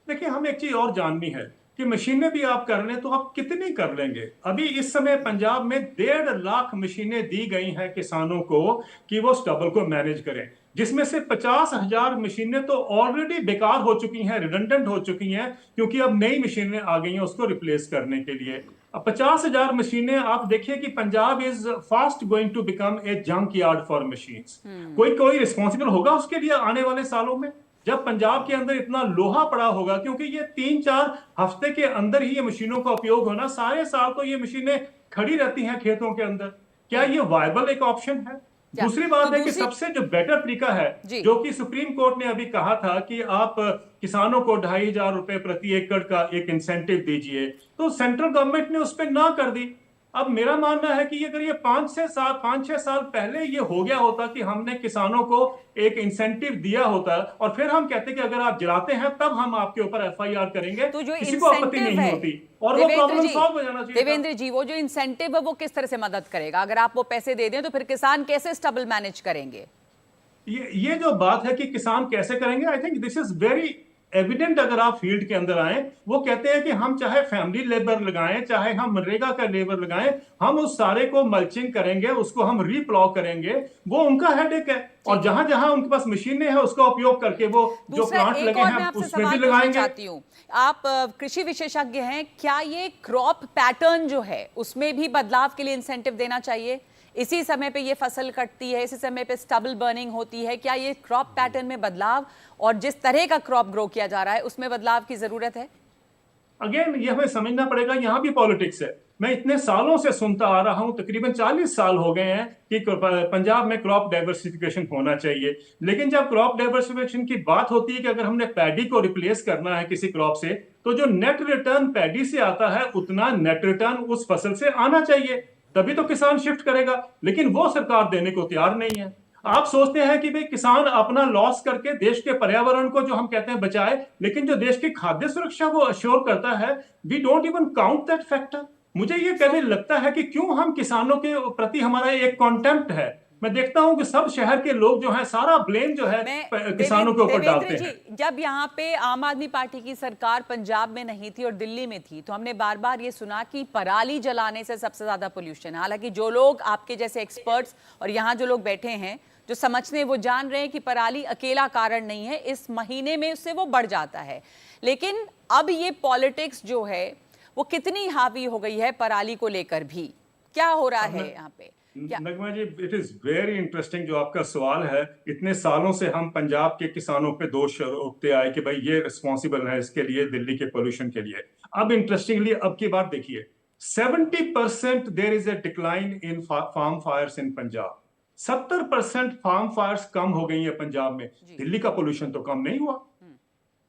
देखिए, हमें एक चीज और जाननी है कि मशीनें भी आप कर लें तो आप कितनी कर लेंगे। अभी इस समय पंजाब में 1.5 लाख मशीनें दी गई हैं किसानों को कि वो स्टबल को मैनेज करें, जिसमें से 50,000 मशीनें तो ऑलरेडी बेकार हो चुकी हैं, रिडंडेंट हो चुकी हैं, क्योंकि अब नई मशीनें आ गई हैं उसको रिप्लेस करने के लिए। अब 50,000 मशीनें, आप देखिए कि Punjab is fast going to become a junk yard for machines. कोई रिस्पॉन्सिबल होगा उसके लिए आने वाले सालों में, जब पंजाब के अंदर इतना लोहा पड़ा होगा? क्योंकि ये 3-4 हफ्ते के अंदर ही ये मशीनों का उपयोग होना, सारे साल तो ये मशीनें खड़ी रहती हैं खेतों के अंदर। क्या ये वायबल एक ऑप्शन है? दूसरी बात तो है कि सबसे जो बेटर तरीका है, जो कि सुप्रीम कोर्ट ने अभी कहा था कि आप किसानों को 2,500 रुपए प्रति एकड़ का एक इंसेंटिव दीजिए, तो सेंट्रल गवर्नमेंट ने उस पर ना कर दी। अब मेरा मानना है कि अगर ये 5-6 साल पहले ये हो गया होता कि हमने किसानों को एक इंसेंटिव दिया होता, और फिर हम कहते कि अगर आप जलाते हैं तब हम आपके ऊपर FIR करेंगे, तो जो किसी को आपत्ति इंसेंटिव नहीं है, होती और वो प्रॉब्लम सॉल्व हो जाना चाहिए। देवेंद्र जी, वो जो इंसेंटिव है वो किस तरह से मदद करेगा? अगर आप वो पैसे दे दें तो फिर किसान कैसे स्टबल मैनेज करेंगे? ये जो बात है कि किसान कैसे करेंगे, I think this is very evident. अगर आप फील्ड के अंदर आए, वो कहते हैं कि हम चाहे फैमिली लेबर लगाएं, चाहे हम मनरेगा का लेबर लगाएं, हम उस सारे को मल्चिंग करेंगे, उसको हम रीप्लॉ करेंगे। वो उनका हेडेक है, और जहां जहां उनके पास मशीनें हैं उसका उपयोग करके वो जो प्लांट लगे हैं उसमें भी लगाएंगे। चाहती हूँ, आप कृषि विशेषज्ञ हैं, क्या ये क्रॉप पैटर्न जो है उसमें भी बदलाव के लिए इंसेंटिव देना चाहिए? इसी समय पे ये फसल कटती है, इसी समय पे स्टबल बर्निंग होती है, क्या ये क्रॉप पैटर्न में बदलाव और जिस तरह का क्रॉप ग्रो किया जा रहा है उसमें बदलाव की जरूरत है? अगेन ये हमें समझना पड़ेगा, यहाँ भी पॉलिटिक्स है। मैं इतने सालों से सुनता आ रहा हूं, तकरीबन 40 साल हो गए हैं कि पंजाब में क्रॉप डाइवर्सिफिकेशन होना चाहिए, लेकिन जब क्रॉप डाइवर्सिफिकेशन की बात होती है कि अगर हमने पैडी को रिप्लेस करना है किसी क्रॉप से, तो जो नेट रिटर्न पैडी से आता है उतना नेट रिटर्न उस फसल से आना चाहिए, तभी तो किसान शिफ्ट करेगा। लेकिन वो सरकार देने को तैयार नहीं है। आप सोचते हैं कि भाई किसान अपना लॉस करके देश के पर्यावरण को, जो हम कहते हैं, बचाए, लेकिन जो देश की खाद्य सुरक्षा वो अश्योर करता है, we don't even count that factor. मुझे ये कहने लगता है कि क्यों हम किसानों के प्रति हमारा एक कॉन्टेम्प्ट है। मैं देखता हूं कि सब शहर के लोग जो है सारा ब्लेम जो है किसानों के ऊपर डालते हैं। जब यहाँ पे आम आदमी पार्टी की सरकार पंजाब में नहीं थी और दिल्ली में थी, तो हमने बार बार ये सुना कि पराली जलाने से सबसे ज्यादा पोल्यूशन है। हालांकि जो लोग आपके जैसे एक्सपर्ट्स और यहाँ जो लोग बैठे हैं जो समझते, वो जान रहे हैं कि पराली अकेला कारण नहीं है, इस महीने में उससे वो बढ़ जाता है। लेकिन अब ये पॉलिटिक्स जो है वो कितनी हावी हो गई है पराली को लेकर भी, क्या हो रहा है यहाँ पे? नगमा जी, इट इज वेरी इंटरेस्टिंग जो आपका सवाल है। इतने सालों से हम पंजाब के किसानों पे दोष रोकते आए कि भाई ये रिस्पॉन्सिबल है इसके लिए, दिल्ली के पोल्यूशन के लिए। अब इंटरेस्टिंगली अब की बात देखिए, 70% there is a decline in farm fires in Punjab. 70% farm fires कम हो गई है पंजाब में। दिल्ली का पोल्यूशन तो कम नहीं हुआ,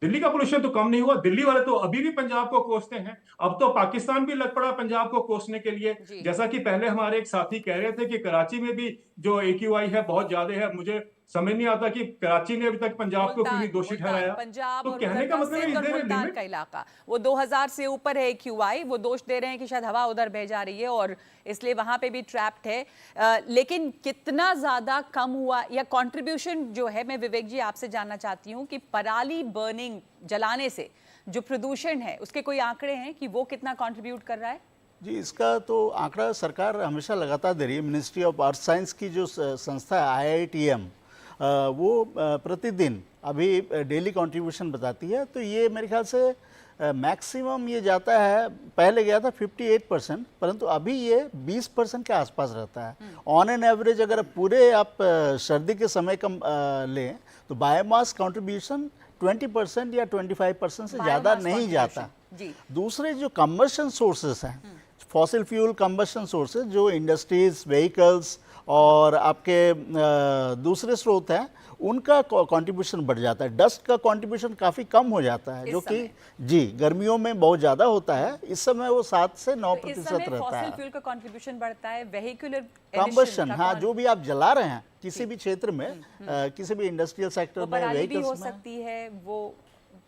दिल्ली का पोल्यूशन तो कम नहीं हुआ। दिल्ली वाले तो अभी भी पंजाब को कोसते हैं। अब तो पाकिस्तान भी लग पड़ा पंजाब को कोसने के लिए। जैसा कि पहले हमारे एक साथी कह रहे थे कि कराची में भी जो AQI है बहुत ज्यादा है। मुझे समझ नहीं आता कि कराची ने अभी तक पंजाब को क्यों दोषी ठहराया। पंजाब तो और कहने का मतलब सिंध और मुल्तान का इलाका, वो 2000 से ऊपर है AQI। वो दोष दे रहे हैं कि शायद हवा उधर बह जा रही है और इसलिए वहां पे भी ट्रैप्ड है। लेकिन कितना ज्यादा कम हुआ या कंट्रीब्यूशन जो है, मैं विवेक जी आपसे जानना चाहती हूँ कि पराली बर्निंग जलाने से जो प्रदूषण है उसके कोई आंकड़े हैं कि वो कितना कंट्रीब्यूट कर रहा है? जी, इसका तो आंकड़ा सरकार हमेशा लगातार दे रही है। मिनिस्ट्री ऑफ अर्थ साइंस की जो संस्था है IITM, वो प्रतिदिन अभी डेली कंट्रीब्यूशन बताती है। तो ये मेरे ख्याल से मैक्सिमम ये जाता है, पहले गया था 58%, परंतु अभी ये 20% के आसपास रहता है ऑन एन एवरेज। अगर पूरे आप सर्दी के समय कम लें तो बायोमास कंट्रीब्यूशन 20% या 25% से ज़्यादा नहीं जाता। दूसरे जो कंबशन सोर्सेस हैं, फॉसिल फ्यूल कंबशन सोर्सेज, जो इंडस्ट्रीज, व्हीकल्स और आपके दूसरे स्रोत हैं, उनका कंट्रीब्यूशन बढ़ जाता है। डस्ट का कंट्रीब्यूशन काफ़ी कम हो जाता है, जो कि जी गर्मियों में बहुत ज़्यादा होता है। इस समय वो 7 से 9% रहता है। फॉसिल फ्यूल का कंट्रीब्यूशन बढ़ता है, वेहिकुलर कंबशन, हाँ, जो भी आप जला रहे हैं किसी भी क्षेत्र में, किसी भी इंडस्ट्रियल सेक्टर में, व्हीकल्स हो सकती है, वो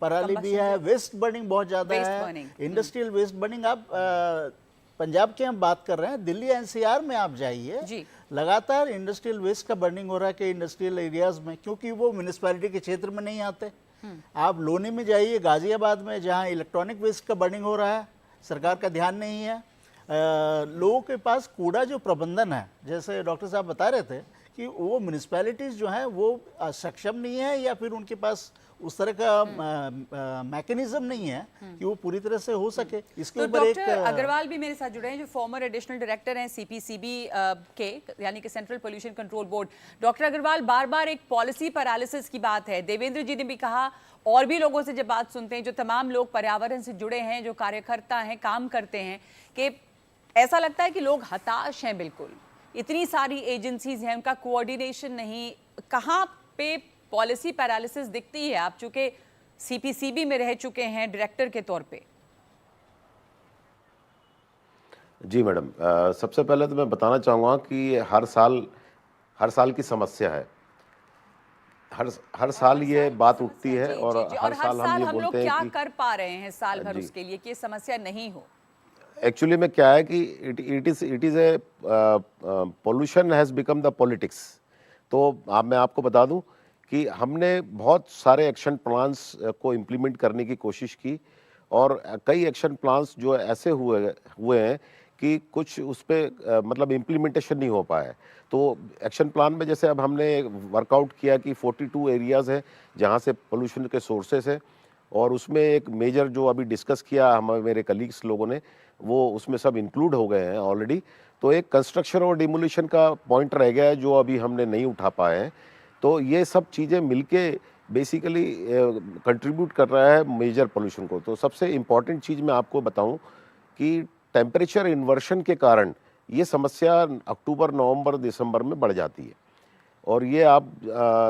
पराली भी है। वेस्ट बर्निंग बहुत ज़्यादा है, इंडस्ट्रियल वेस्ट बर्निंग। आप पंजाब की हम बात कर रहे हैं, दिल्ली NCR में आप जाइए, लगातार इंडस्ट्रियल वेस्ट का बर्निंग हो रहा है कि इंडस्ट्रियल एरियाज में, क्योंकि वो म्यूनिसिपैलिटी के क्षेत्र में नहीं आते। आप लोनी में जाइए, गाजियाबाद में, जहाँ इलेक्ट्रॉनिक वेस्ट का बर्निंग हो रहा है, सरकार का ध्यान नहीं है। लोगों के पास कूड़ा जो प्रबंधन है, जैसे डॉक्टर साहब बता रहे थे कि वो म्यूनिसिपैलिटीज़ जो हैं वो सक्षम नहीं है, या फिर उनके पास उस तरह का मैकेनिज्म नहीं है कि वो पूरी तरह से हो सके। इसके ऊपर एक अग्रवाल भी मेरे साथ जुड़े हैं, जो फॉर्मर एडिशनल डायरेक्टर हैं CPCB के, यानी कि central pollution control board. Doctor Agarwal, बार बार एक पॉलिसी पैरालिसिस की बात है। देवेंद्र जी ने भी कहा, और भी लोगों से जब बात सुनते हैं, जो तमाम लोग पर्यावरण से जुड़े हैं, जो कार्यकर्ता हैं, काम करते हैं, कि ऐसा लगता है कि लोग हताश हैं। बिल्कुल, इतनी सारी एजेंसीज हैं, उनका कोऑर्डिनेशन नहीं। कहाँ पे पॉलिसी पैरालिसिस दिखती है? आप चूंकि CPCB में रह चुके हैं डायरेक्टर के तौर पे। जी मैडम, सबसे पहले तो मैं बताना चाहूँगा कि हर साल की समस्या है। हर साल ये बात उठती है और हर साल हम ये बोलते हैं कि क्या कर पा रहे हैं साल भर उसके लिए कि समस्या नहीं हो। एक्चुअली में क्या है कि it is a pollution has become the politics. तो मैं आपको बता दूं कि हमने बहुत सारे एक्शन प्लान्स को इम्प्लीमेंट करने की कोशिश की, और कई एक्शन प्लान्स जो ऐसे हुए हैं कि कुछ उस पर मतलब इम्प्लीमेंटेशन नहीं हो पाया है। तो एक्शन प्लान में जैसे अब हमने वर्कआउट किया कि 42 एरियाज़ हैं जहाँ से पोल्यूशन के सोर्सेस हैं, और उसमें एक मेजर जो अभी डिस्कस किया हमारे मेरे कलीग्स लोगों ने, वो उसमें सब इंक्लूड हो गए हैं ऑलरेडी। तो एक कंस्ट्रक्शन और डिमोलिशन का पॉइंट रह गया है जो अभी हमने नहीं उठा पाए हैं। तो ये सब चीज़ें मिलके बेसिकली कंट्रीब्यूट कर रहा है मेजर पोल्यूशन को। तो सबसे इम्पॉर्टेंट चीज़ मैं आपको बताऊं कि टेम्परेचर इन्वर्शन के कारण ये समस्या अक्टूबर, नवंबर, दिसंबर में बढ़ जाती है। और ये आप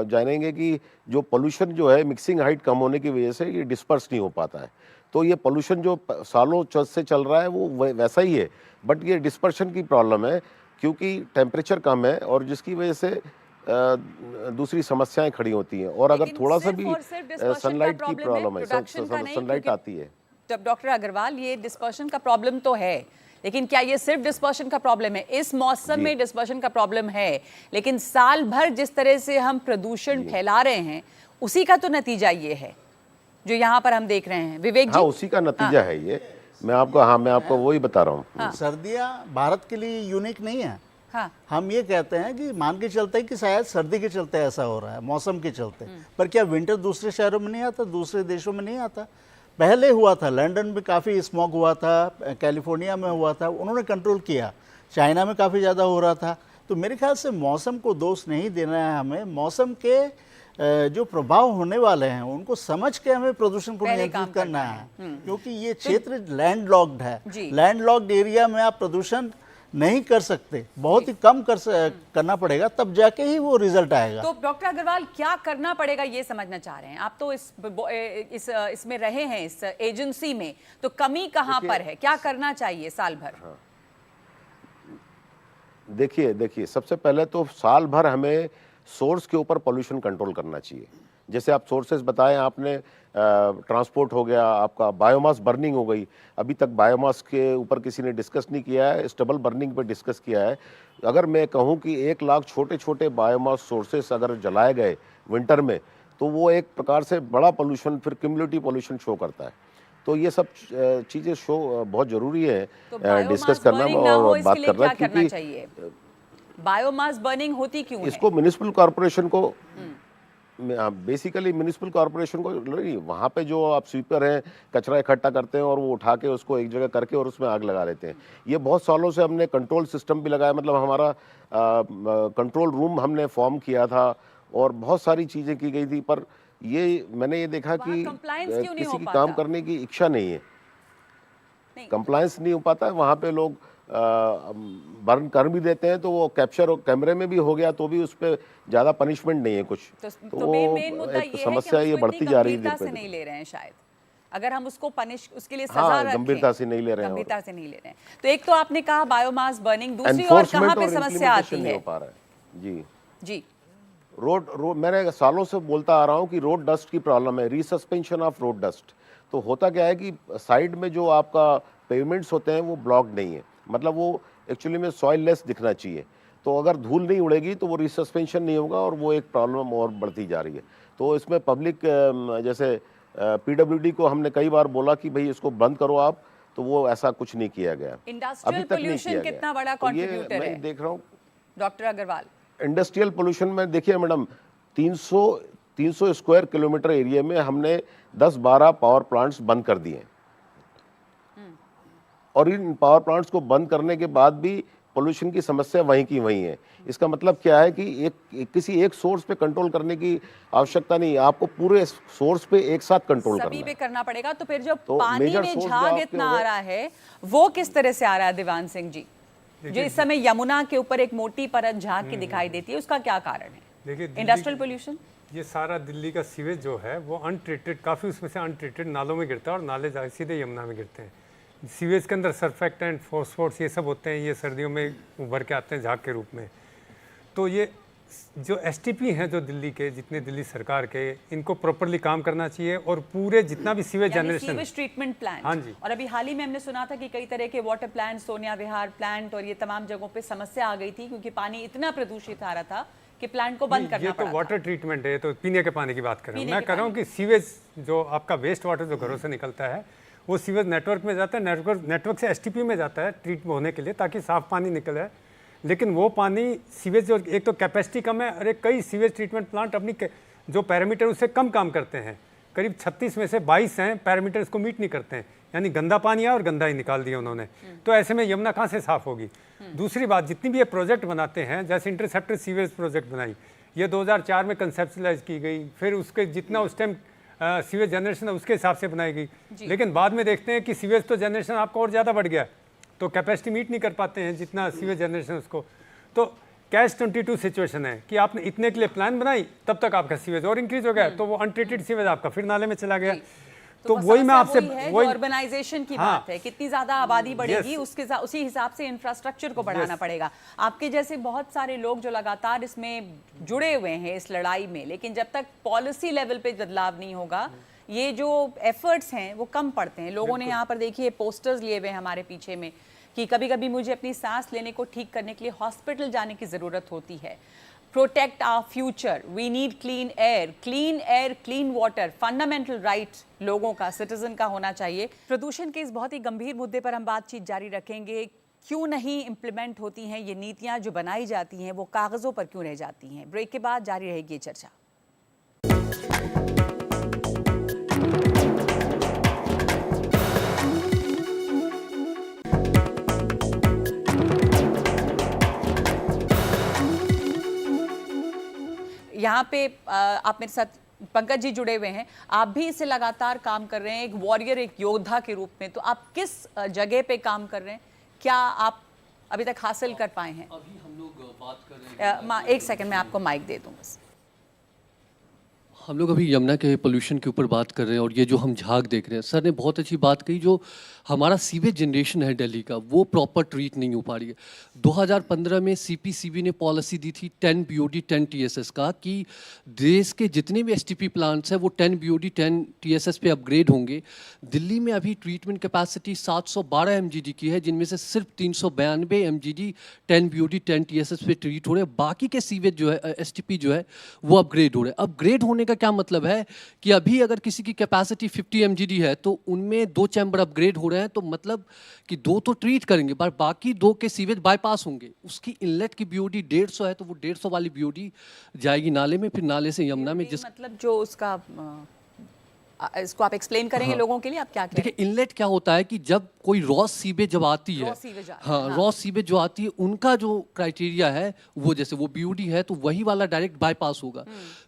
जानेंगे कि जो पोल्यूशन जो है मिक्सिंग हाइट कम होने की वजह से ये डिस्पर्स नहीं हो पाता है। तो ये पोल्यूशन जो सालों से चल रहा है वो वैसा ही है, बट ये डिस्पर्शन की प्रॉब्लम है क्योंकि टेम्परेचर कम है और जिसकी वजह से दूसरी समस्याएं खड़ी होती हैं। और अगर थोड़ा सा भी सनलाइट की प्रॉब्लम है, सनलाइट आती है। जब डॉक्टर अग्रवाल, ये डिस्पर्शन का प्रॉब्लम तो है, लेकिन क्या ये सिर्फ डिस्पर्शन का प्रॉब्लम है? इस मौसम में डिस्पर्शन का प्रॉब्लम है, लेकिन साल भर जिस तरह से हम प्रदूषण फैला रहे हैं उसी का तो नतीजा ये है जो यहाँ पर हम देख रहे हैं। विवेक जी, हाँ, उसी का नतीजा है ये। मैं आपको वही बता रहा हूँ। सर्दियाँ भारत के लिए यूनिक नहीं है। हाँ। हम ये कहते हैं कि मान के चलते हैं कि शायद सर्दी के चलते ऐसा हो रहा है, मौसम के चलते। पर क्या विंटर दूसरे शहरों में नहीं आता, दूसरे देशों में नहीं आता? पहले हुआ था, लंदन में काफ़ी स्मॉग हुआ था, कैलिफोर्निया में हुआ था, उन्होंने कंट्रोल किया। चाइना में काफ़ी ज़्यादा हो रहा था। तो मेरे ख्याल से मौसम को दोष नहीं देना है हमें, मौसम के जो प्रभाव होने वाले हैं उनको समझ के हमें प्रदूषण को नियंत्रित करना है। क्योंकि ये क्षेत्र लैंडलॉक्ड है। लैंडलॉक्ड एरिया में आप प्रदूषण नहीं कर सकते, बहुत ही कम करना पड़ेगा, तब जाके ही वो रिजल्ट आएगा। तो डॉक्टर अग्रवाल, क्या करना पड़ेगा ये समझना चाह रहे हैं आप? तो इसमें रहे हैं, इस एजेंसी में, तो कमी कहाँ पर है? क्या करना चाहिए साल भर? हाँ। देखिए सबसे पहले तो साल भर हमें सोर्स के ऊपर पोल्यूशन कंट्रोल करना चाहिए। जैसे आप सोर्सेज बताएं आपने, ट्रांसपोर्ट हो गया, आपका बायोमास बर्निंग हो गई। अभी तक बायोमास के ऊपर किसी ने डिस्कस नहीं किया है, स्टेबल बर्निंग पे डिस्कस किया है। अगर मैं कहूं कि 1 लाख छोटे छोटे बायोमास सोर्सेस अगर जलाए गए विंटर में, तो वो एक प्रकार से बड़ा पोल्यूशन, फिर क्यूमुलेटिव पोल्यूशन शो करता है। तो ये सब चीज़ें बहुत ज़रूरी है डिस्कस करना और बात करना। क्योंकि बायोमास बर्निंग होती क्यों है? इसको म्युनिसिपल कॉर्पोरेशन को, बेसिकली म्युनिसिपल कॉर्पोरेशन को, वहाँ पे जो आप स्वीपर हैं कचरा इकट्ठा करते हैं और वो उठा के उसको एक जगह करके और उसमें आग लगा लेते हैं। ये बहुत सालों से हमने कंट्रोल सिस्टम भी लगाया, मतलब हमारा कंट्रोल रूम हमने फॉर्म किया था और बहुत सारी चीज़ें की गई थी, पर मैंने ये देखा कि किसी की काम करने की इच्छा नहीं है, कंप्लायंस नहीं हो पाता। वहाँ पे लोग बर्न कर भी देते हैं, तो वो कैप्चर कैमरे में भी हो गया तो भी उस पर ज़्यादा पनिशमेंट नहीं है कुछ। तो मेन मुद्दा ये समस्या ये बढ़ती जा रही है, गंभीरता से नहीं ले रहे हैं शायद। अगर हम उसको पनिश, उसके लिए सजा रखें, गंभीरता से नहीं ले रहे हैं, गंभीरता से नहीं ले रहे हैं। तो एक तो आपने कहा बायोमास बर्निंग, दूसरी और कहाँ पे समस्या आती है? जी, रोड मैंने सालों से बोलता आ रहा हूँ कि रोड डस्ट की प्रॉब्लम है, रीसस्पेंशन ऑफ रोड डस्ट। तो होता क्या है कि साइड में जो आपका पेवमेंट्स होते हैं वो ब्लॉक नहीं है, मतलब वो एक्चुअली में सॉइल लेस दिखना चाहिए। तो अगर धूल नहीं उड़ेगी तो वो रिसस्पेंशन नहीं होगा और वो एक प्रॉब्लम और बढ़ती जा रही है। तो इसमें पब्लिक, जैसे पीडब्ल्यूडी को हमने कई बार बोला कि भाई इसको बंद करो आप, तो वो ऐसा कुछ नहीं किया गया, इंडस्ट्रियल पोल्यूशन कितना बड़ा कंट्रीब्यूटर है? मैं देख रहा हूँ डॉक्टर अग्रवाल, इंडस्ट्रियल पोल्यूशन में देखिए मैडम, 300 स्क्वायर किलोमीटर एरिया में हमने 10-12 पावर प्लांट्स बंद कर दिए, और इन पावर प्लांट्स को बंद करने के बाद भी पोल्यूशन की समस्या वहीं की वहीं है। इसका मतलब क्या है कि किसी एक सोर्स पे कंट्रोल करने की आवश्यकता नहीं है, आपको पूरे सोर्स पे एक साथ कंट्रोल करना है, सभी पे करना पड़ेगा। तो फिर जो पानी में झाग इतना आ रहा है वो किस तरह से आ रहा है देवान सिंह जी? जो इस समय यमुना के ऊपर एक मोटी परत झाग की दिखाई देती है, उसका क्या कारण है? देखिए, इंडस्ट्रियल पोल्यूशन, ये सारा दिल्ली का सीवेज जो है वो अनट्रीटेड, काफ़ी उसमें से अनट्रीटेड नालों में गिरता है और नाले जाके सीधे यमुना में गिरते हैं। सीवेज के अंदर सरफेक्टेंट, फॉस्फोर्स ये सब होते हैं, ये सर्दियों में उभर के आते हैं झाग के रूप में। तो ये जो एसटीपी हैं जो दिल्ली के, जितने दिल्ली सरकार के, इनको प्रॉपरली काम करना चाहिए और पूरे जितना भी sewage generation, sewage treatment plant. हाँ जी। और अभी हाल ही में हमने सुना था कि कई तरह के वाटर प्लांट, सोनिया विहार प्लांट और ये तमाम जगहों पे समस्या आ गई थी क्योंकि पानी इतना प्रदूषित आ रहा था कि प्लांट को बंद करना ये तो पड़ा वाटर था। ट्रीटमेंट है, तो पीने के पानी की बात कर रहा हूँ। मैं के कह रहा हूँ कि सीवेज जो आपका वेस्ट वाटर जो घरों से निकलता है वो सीवेज नेटवर्क में जाता है, नेटवर्क से एसटीपी में जाता है ट्रीट होने के लिए ताकि साफ पानी निकले। लेकिन वो पानी सीवेज जो एक तो कैपेसिटी कम है और एक कई सीवेज ट्रीटमेंट प्लांट अपनी जो पैरामीटर उससे कम काम करते हैं। करीब 36 में से 22 हैं पैरामीटर इसको मीट नहीं करते हैं, यानी गंदा पानी आया और गंदा ही निकाल दिया उन्होंने। तो ऐसे में यमुना कहाँ से साफ होगी? दूसरी बात, जितनी भी ये प्रोजेक्ट बनाते हैं, जैसे इंटरसेप्टर सीवेज प्रोजेक्ट बनाई, ये 2004 में कंसेप्शलाइज की गई, फिर उसके जितना उस टाइम सीवेज जनरेशन है उसके हिसाब से बनाई गई, लेकिन बाद में देखते हैं कि सीवेज तो जनरेशन आपका और ज़्यादा बढ़ गया, तो कैपेसिटी मीट नहीं कर पाते हैं जितना सीवेज जनरेशन उसको। तो कैश 22 सिचुएशन है कि आपने इतने के लिए प्लान बनाई, तब तक आपका सीवेज और इंक्रीज हो गया, तो वो अनट्रीटेड सीवेज आपका फिर नाले में चला गया। तो वही मैं आपसे वही अर्बनाइजेशन की बात है, कितनी ज्यादा आबादी बढ़ेगी उसी हिसाब से इंफ्रास्ट्रक्चर को बढ़ाना पड़ेगा। आपके जैसे बहुत सारे लोग जो लगातार इसमें जुड़े हुए हैं इस लड़ाई में, लेकिन जब तक पॉलिसी लेवल पे बदलाव नहीं होगा, ये जो एफर्ट्स हैं वो कम पड़ते हैं। लोगों ने यहाँ पर देखिए पोस्टर्स लिए हुए हैं हमारे पीछे में कि कभी कभी मुझे अपनी सांस लेने को ठीक करने के लिए हॉस्पिटल जाने की जरूरत होती है। Protect our future, we need clean air, clean water, fundamental right लोगों का, सिटीजन का होना चाहिए। प्रदूषण के इस बहुत ही गंभीर मुद्दे पर हम बातचीत जारी रखेंगे। क्यों नहीं इम्प्लीमेंट होती हैं ये नीतियां जो बनाई जाती हैं, वो कागजों पर क्यों रह जाती हैं? ब्रेक के बाद जारी रहेगी ये चर्चा। यहाँ पे आप मेरे साथ पंकज जी जुड़े हुए हैं, आप भी इससे लगातार काम कर रहे हैं एक वॉरियर, एक योद्धा के रूप में। तो आप किस जगह पे काम कर रहे हैं, क्या आप अभी तक हासिल कर पाए हैं? अभी हम लोग बात कर रहे हैं, एक सेकंड में आपको माइक दे दूँ बस। हम लोग अभी यमुना के पोल्यूशन के ऊपर बात कर रहे हैं और ये जो हम झाग देख रहे हैं, सर ने बहुत अच्छी बात कही, जो हमारा सीवेज जनरेशन है दिल्ली का वो प्रॉपर ट्रीट नहीं हो पा रही है। 2015 में सीपीसीबी ने पॉलिसी दी थी 10 बीओडी 10 टीएसएस का, कि देश के जितने भी एसटीपी प्लांट्स हैं वो 10 बीओडी 10 टीएसएस पे अपग्रेड होंगे। दिल्ली में अभी ट्रीटमेंट कैपेसिटी 712 एमजीडी की है, जिनमें से सिर्फ 392 एमजीडी 10 बीओडी 10 टीएसएस पे ट्रीट हो रहे हैं। बाकी के सीवेज जो है एसटीपी जो है वो अपग्रेड हो रहे हैं। अपग्रेड होने का क्या मतलब है कि अभी अगर किसी की कैपेसिटी 50 एमजीडी है तो उनमें 2 चैम्बर अपग्रेड हो रहे हैं, तो मतलब कि 2 तो ट्रीट करेंगे पर बाकी 2 के सीवेज बाईपास होंगे। उसकी इनलेट की बीओडी 150 है, तो वो 150 वाली बीओडी जाएगी नाले में, फिर नाले से यमुना में। जिस मतलब जो उसका इसको आप एक्सप्लेन करेंगे लोगों के लिए, आप क्या कह रहे हैं? देखिए इनलेट क्या होता है कि जब कोई रॉ सीवेज जब आती है, रॉ सीवेज जो आती है उनका जो क्राइटेरिया है वो, जैसे वो बीओडी है तो वही वाला डायरेक्ट बाईपास होगा।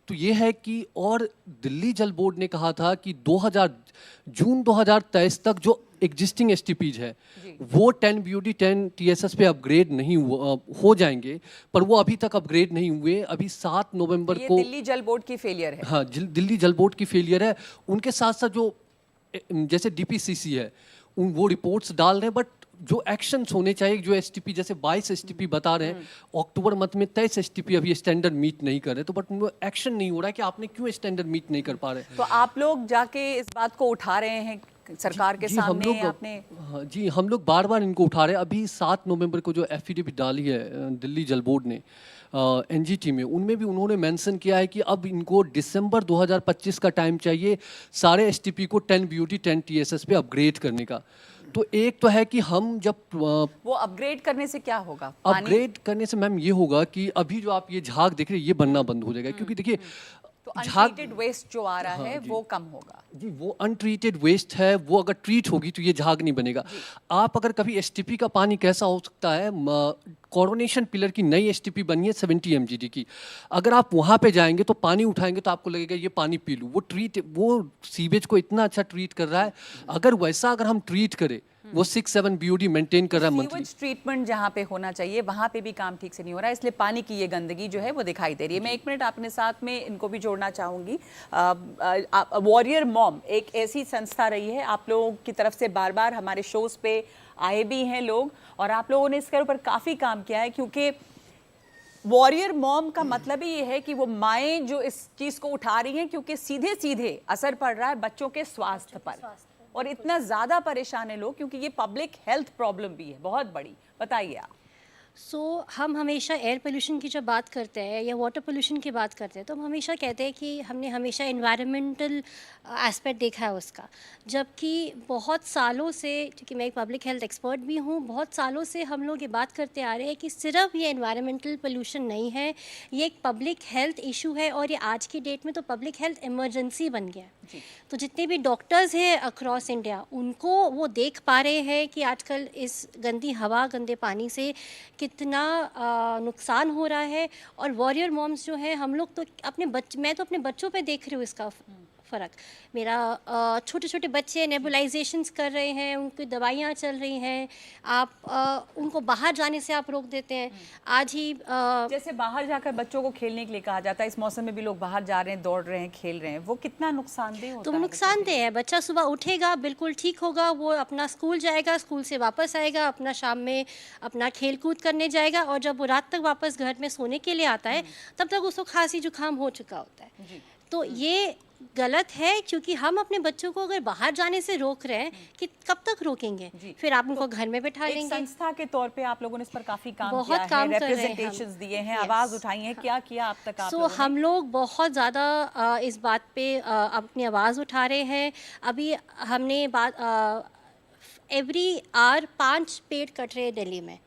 तो ये है कि, और दिल्ली जल बोर्ड ने कहा था कि जून 2023 तक जो एग्जिस्टिंग एसटीपीज है वो 10 बीओडी 10 टीएसएस पे अपग्रेड नहीं हो जाएंगे, पर वो अभी तक अपग्रेड नहीं हुए। अभी 7 नवंबर को दिल्ली जल बोर्ड की फेलियर है। हाँ, दिल्ली जल बोर्ड की फेलियर है। उनके साथ साथ जो जैसे डीपीसीसी है वो रिपोर्ट्स डाल रहे हैं, बट जो एक्शंस होने चाहिए, जो एसटीपी जैसे 22 एसटीपी बता रहे हैं, अक्टूबर मंथ में 23 एसटीपी अभी स्टैंडर्ड मीट नहीं कर रहे, तो बट एक्शन नहीं हो रहा है कि आपने क्यों स्टैंडर्ड मीट नहीं कर पा रहे। तो आप लोग जाके इस बात को उठा रहे हैं सरकार के सामने? आपने जी हम लोग बार बार इनको उठा रहे हैं। अभी 7 नवंबर को जो एफिडेविट डाली है दिल्ली जल बोर्ड ने एनजीटी में, उनमें भी उन्होंने मेंशन किया है कि अब इनको दिसंबर 2025 का टाइम चाहिए सारे एसटीपी को 10 बीओडी 10 टीएसएस पे अपग्रेड करने का। तो एक तो है कि हम जब वो अपग्रेड करने से क्या होगा? अपग्रेड करने से मैम ये होगा कि अभी जो आप ये झाग देख रहे हैं ये बनना बंद हो जाएगा, क्योंकि देखिए तो अनट्रीटेड वेस्ट जो आ रहा है वो कम होगा। जी वो अनट्रीटेड वेस्ट है, वो अगर ट्रीट होगी तो ये झाग नहीं बनेगा। आप अगर कभी एसटीपी का पानी कैसा हो सकता है, कोरोनेशन पिलर की नई एसटीपी बनी है 70 एमजीडी की, अगर आप वहाँ पे जाएंगे तो पानी उठाएंगे तो आपको लगेगा ये पानी पी लूँ। वो सीवेज को इतना अच्छा ट्रीट कर रहा है। अगर वैसा अगर हम ट्रीट करें, वो 6-7 बीओडी मेंटेन कर रहा है मंथली। सीवेज ट्रीटमेंट जहाँ पे होना चाहिए वहाँ पे भी काम ठीक से नहीं हो रहा है, इसलिए पानी की ये गंदगी जो है वो दिखाई दे रही है। मैं 1 मिनट अपने साथ में इनको भी जोड़ना चाहूँगी। वॉरियर मॉम एक ऐसी संस्था रही है, आप लोगों की तरफ से बार बार हमारे शोज पे आए भी हैं लोग, और आप लोगों ने इसके ऊपर काफ़ी काम किया है, क्योंकि वॉरियर मॉम का मतलब ही ये है कि वो माएँ जो इस चीज़ को उठा रही हैं, क्योंकि सीधे सीधे असर पड़ रहा है बच्चों के स्वास्थ्य पर, और इतना ज़्यादा परेशान है लोग क्योंकि ये पब्लिक हेल्थ प्रॉब्लम भी है बहुत बड़ी। बताइए आप। हम हमेशा एयर पोल्यूशन की जब बात करते हैं या वाटर पोल्यूशन की बात करते हैं तो हम हमेशा कहते हैं कि हमने हमेशा एनवायरमेंटल एस्पेक्ट देखा है उसका, जबकि बहुत सालों से, क्योंकि मैं एक पब्लिक हेल्थ एक्सपर्ट भी हूँ, बहुत सालों से हम लोग ये बात करते आ रहे हैं कि सिर्फ ये एनवायरमेंटल पोल्यूशन नहीं है, ये एक पब्लिक हेल्थ इशू है, और ये आज की डेट में तो पब्लिक हेल्थ इमरजेंसी बन गया है। तो जितने भी डॉक्टर्स हैं अक्रॉस इंडिया, उनको वो देख पा रहे हैं कि आजकल इस गंदी हवा, गंदे पानी से कितना नुकसान हो रहा है। और वॉरियर मॉम्स जो हैं, हम लोग तो मैं तो अपने बच्चों पे देख रही हूँ इसका फ़र्क। मेरा छोटे छोटे बच्चे नेबुलाइजेशंस कर रहे हैं, उनकी दवाइयाँ चल रही हैं, आप उनको बाहर जाने से आप रोक देते हैं। आज ही जैसे बाहर जाकर बच्चों को खेलने के लिए कहा जाता है, इस मौसम में भी लोग बाहर जा रहे हैं, दौड़ रहे हैं, खेल रहे हैं, वो कितना नुकसानदेह होता तो है? नुकसानदेह है। बच्चा सुबह उठेगा, बिल्कुल ठीक होगा, वो अपना स्कूल जाएगा, स्कूल से वापस आएगा, अपना शाम में अपना खेल कूद करने जाएगा, और जब वो रात तक वापस घर में सोने के लिए आता है, तब तक उसको खांसी जुकाम हो चुका होता है। तो ये गलत है, क्योंकि हम अपने बच्चों को अगर बाहर जाने से रोक रहे हैं, कि कब तक रोकेंगे? फिर आप उनको घर में बैठा एक लेंगे। संस्था के तौर पे आप लोगों ने इस पर काफी काम बहुत किया है, काम कर रहे हैं हम। रिप्रेजेंटेशंस दिए हैं, आवाज उठाई है, क्या किया अब तक आप लोगों ने? हम लोग बहुत ज़्यादा इस बात पे अपनी आवाज़ उठा रहे हैं। अभी हमने एवरी आवर 5 पेड़ कट रहे हैं दिल्ली में,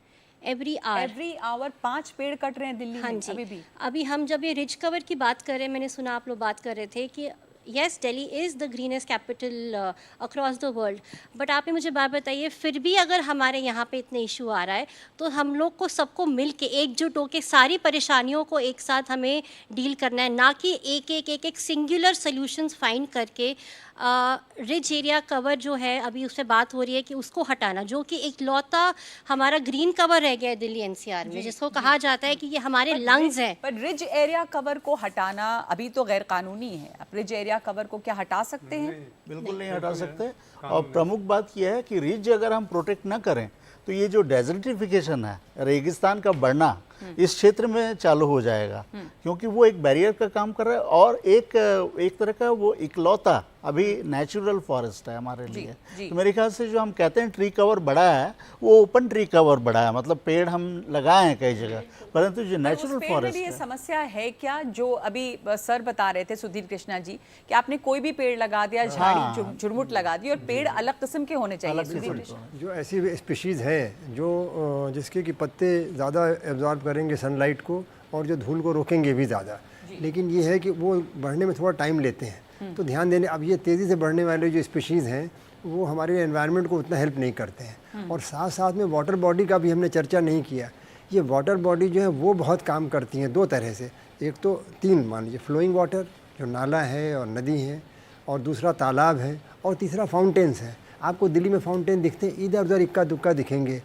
एवरी आवर 5 पेड़ कट रहे हैं दिल्ली हाँ में जी। अभी भी। अभी हम जब ये रिज कवर की बात कर रहे हैं, मैंने सुना आप लोग बात कर रहे थे कि yes, Delhi is the greenest capital across the world, but आप ही मुझे बात बताइए, फिर भी अगर हमारे यहाँ पे इतने इशू आ रहा है, तो हम लोग को सबको मिल के एकजुट होकर सारी परेशानियों को एक साथ हमें डील करना है, ना कि एक सिंगुलर सॉल्यूशंस फाइंड करके रिज एरिया कवर जो है, अभी उससे बात हो रही है कि उसको हटाना, जो कि इकलौता हमारा ग्रीन कवर रह गया है दिल्ली एनसीआर में, जिसको कहा जाता है कि ये हमारे लंग्स हैं। पर रिज एरिया कवर को हटाना अभी तो गैर कानूनी है। आप रिज एरिया कवर को क्या हटा सकते हैं? बिल्कुल नहीं हटा सकते। और प्रमुख बात यह है कि रिज अगर हम प्रोटेक्ट न करें, तो ये जो डेजर्टिफिकेशन है, रेगिस्तान का बढ़ना इस क्षेत्र में चालू हो जाएगा, क्योंकि वो एक बैरियर का काम कर रहा है, और एक तरह का वो इकलौता अभी नेचुरल फॉरेस्ट है हमारे लिए। तो मेरे ख्याल से जो हम कहते हैं ट्री कवर बढ़ा है, वो ओपन ट्री कवर बढ़ा है, मतलब पेड़ हम लगाए हैं कई जगह, परंतु जो नेचुरल फॉरेस्ट ये है। समस्या है क्या, जो अभी सर बता रहे थे, सुधीर कृष्णा जी, कि आपने कोई भी पेड़ लगा दिया, झाड़ी झुरमुट लगा दी, और पेड़ अलग किस्म के होने चाहिए? सुधीर कृष्णा, जो ऐसी स्पीशीज़ है जो जिसके कि पत्ते ज़्यादा एब्जॉर्ब करेंगे सनलाइट को, और जो धूल को रोकेंगे भी ज़्यादा, लेकिन ये है कि वो बढ़ने में थोड़ा टाइम लेते हैं, तो ध्यान देने। अब ये तेज़ी से बढ़ने वाले जो स्पीशीज़ हैं, वो हमारे एनवायरनमेंट को उतना हेल्प नहीं करते हैं। और साथ साथ में वाटर बॉडी का भी हमने चर्चा नहीं किया। ये वाटर बॉडी जो है वो बहुत काम करती हैं 2 तरह से। एक तो 3 मान लीजिए, फ्लोइंग वाटर जो नाला है और नदी है, और दूसरा तालाब है, और तीसरा फाउंटेन्स है। आपको दिल्ली में फाउंटेन दिखते हैं, इधर उधर इक्का दुक्का दिखेंगे।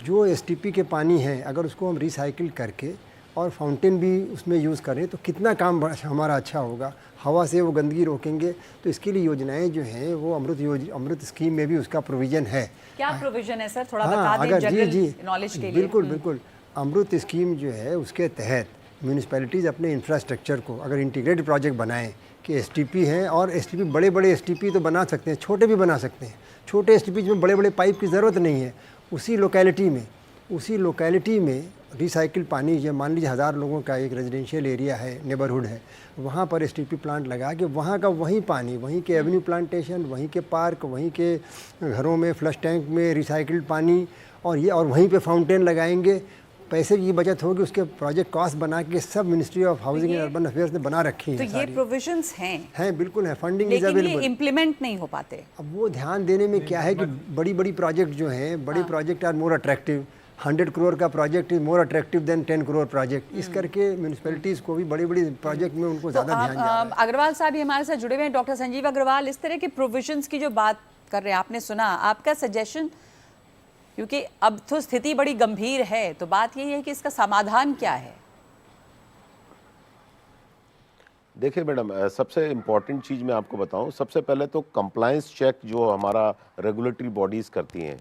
जो एसटीपी के पानी है, अगर उसको हम रिसाइकिल करके और फाउंटेन भी उसमें यूज़ करें, तो कितना काम हमारा अच्छा होगा। हवा से वो गंदगी रोकेंगे। तो इसके लिए योजनाएं जो हैं वो अमृत स्कीम में भी उसका प्रोविज़न है। क्या प्रोविज़न है सर, थोड़ा हाँ, बता दें अगर जनरल नॉलेज के लिए। बिल्कुल अमृत स्कीम जो है, उसके तहत म्यूनिसिपैलिटीज़ अपने इंफ्रास्ट्रक्चर को अगर इंटीग्रेटेड प्रोजेक्ट बनाएं कि एसटीपी हैं, और एसटीपी बड़े एसटीपी तो बना सकते हैं, छोटे भी बना सकते हैं। छोटे एसटीपी में बड़े पाइप की ज़रूरत नहीं है। उसी लोकेलिटी में रिसाइकिल पानी, जो मान लीजिए 1000 लोगों का एक रेजिडेंशियल एरिया है, नेबरहुड है, वहाँ पर एसटीपी प्लांट लगा के वहाँ का वहीं पानी, वहीं के एवेन्यू प्लांटेशन, वहीं के पार्क, वहीं के घरों में फ्लश टैंक में रिसाइकिल्ड पानी, और वहीं पे फाउंटेन लगाएंगे। पैसे की बचत होगी। उसके प्रोजेक्ट कॉस्ट बना के सब ministry of housing and urban affairs ने बना रखी है। तो ये प्रोविजंस हैं, बिल्कुल है, फंडिंग इज लेकिन ये अवेलेबल। इम्प्लीमेंट नहीं हो पाते। अब वो ध्यान देने में क्या है कि बड़ी प्रोजेक्ट जो हैं, बड़े project are more attractive. 100 crore का project is more attractive than 10 crore project. इस करके म्यूनिसिपैलिटीज़ को भी बड़ी प्रोजेक्ट में उनको ज़्यादा ध्यान जा रहा है। अग्रवाल साहब भी हमारे साथ जुड़े हुए हैं, डॉक्टर संजीव अग्रवाल। इस तरह के प्रोविजंस की जो बात कर रहे हैं, आपने सुना, आपका सजेशन, क्योंकि अब तो स्थिति बड़ी गंभीर है, तो बात यही है कि इसका समाधान क्या है? देखिए मैडम, सबसे इम्पॉर्टेंट चीज़ मैं आपको बताऊं, सबसे पहले तो कंप्लायंस चेक जो हमारा रेगुलेटरी बॉडीज़ करती हैं,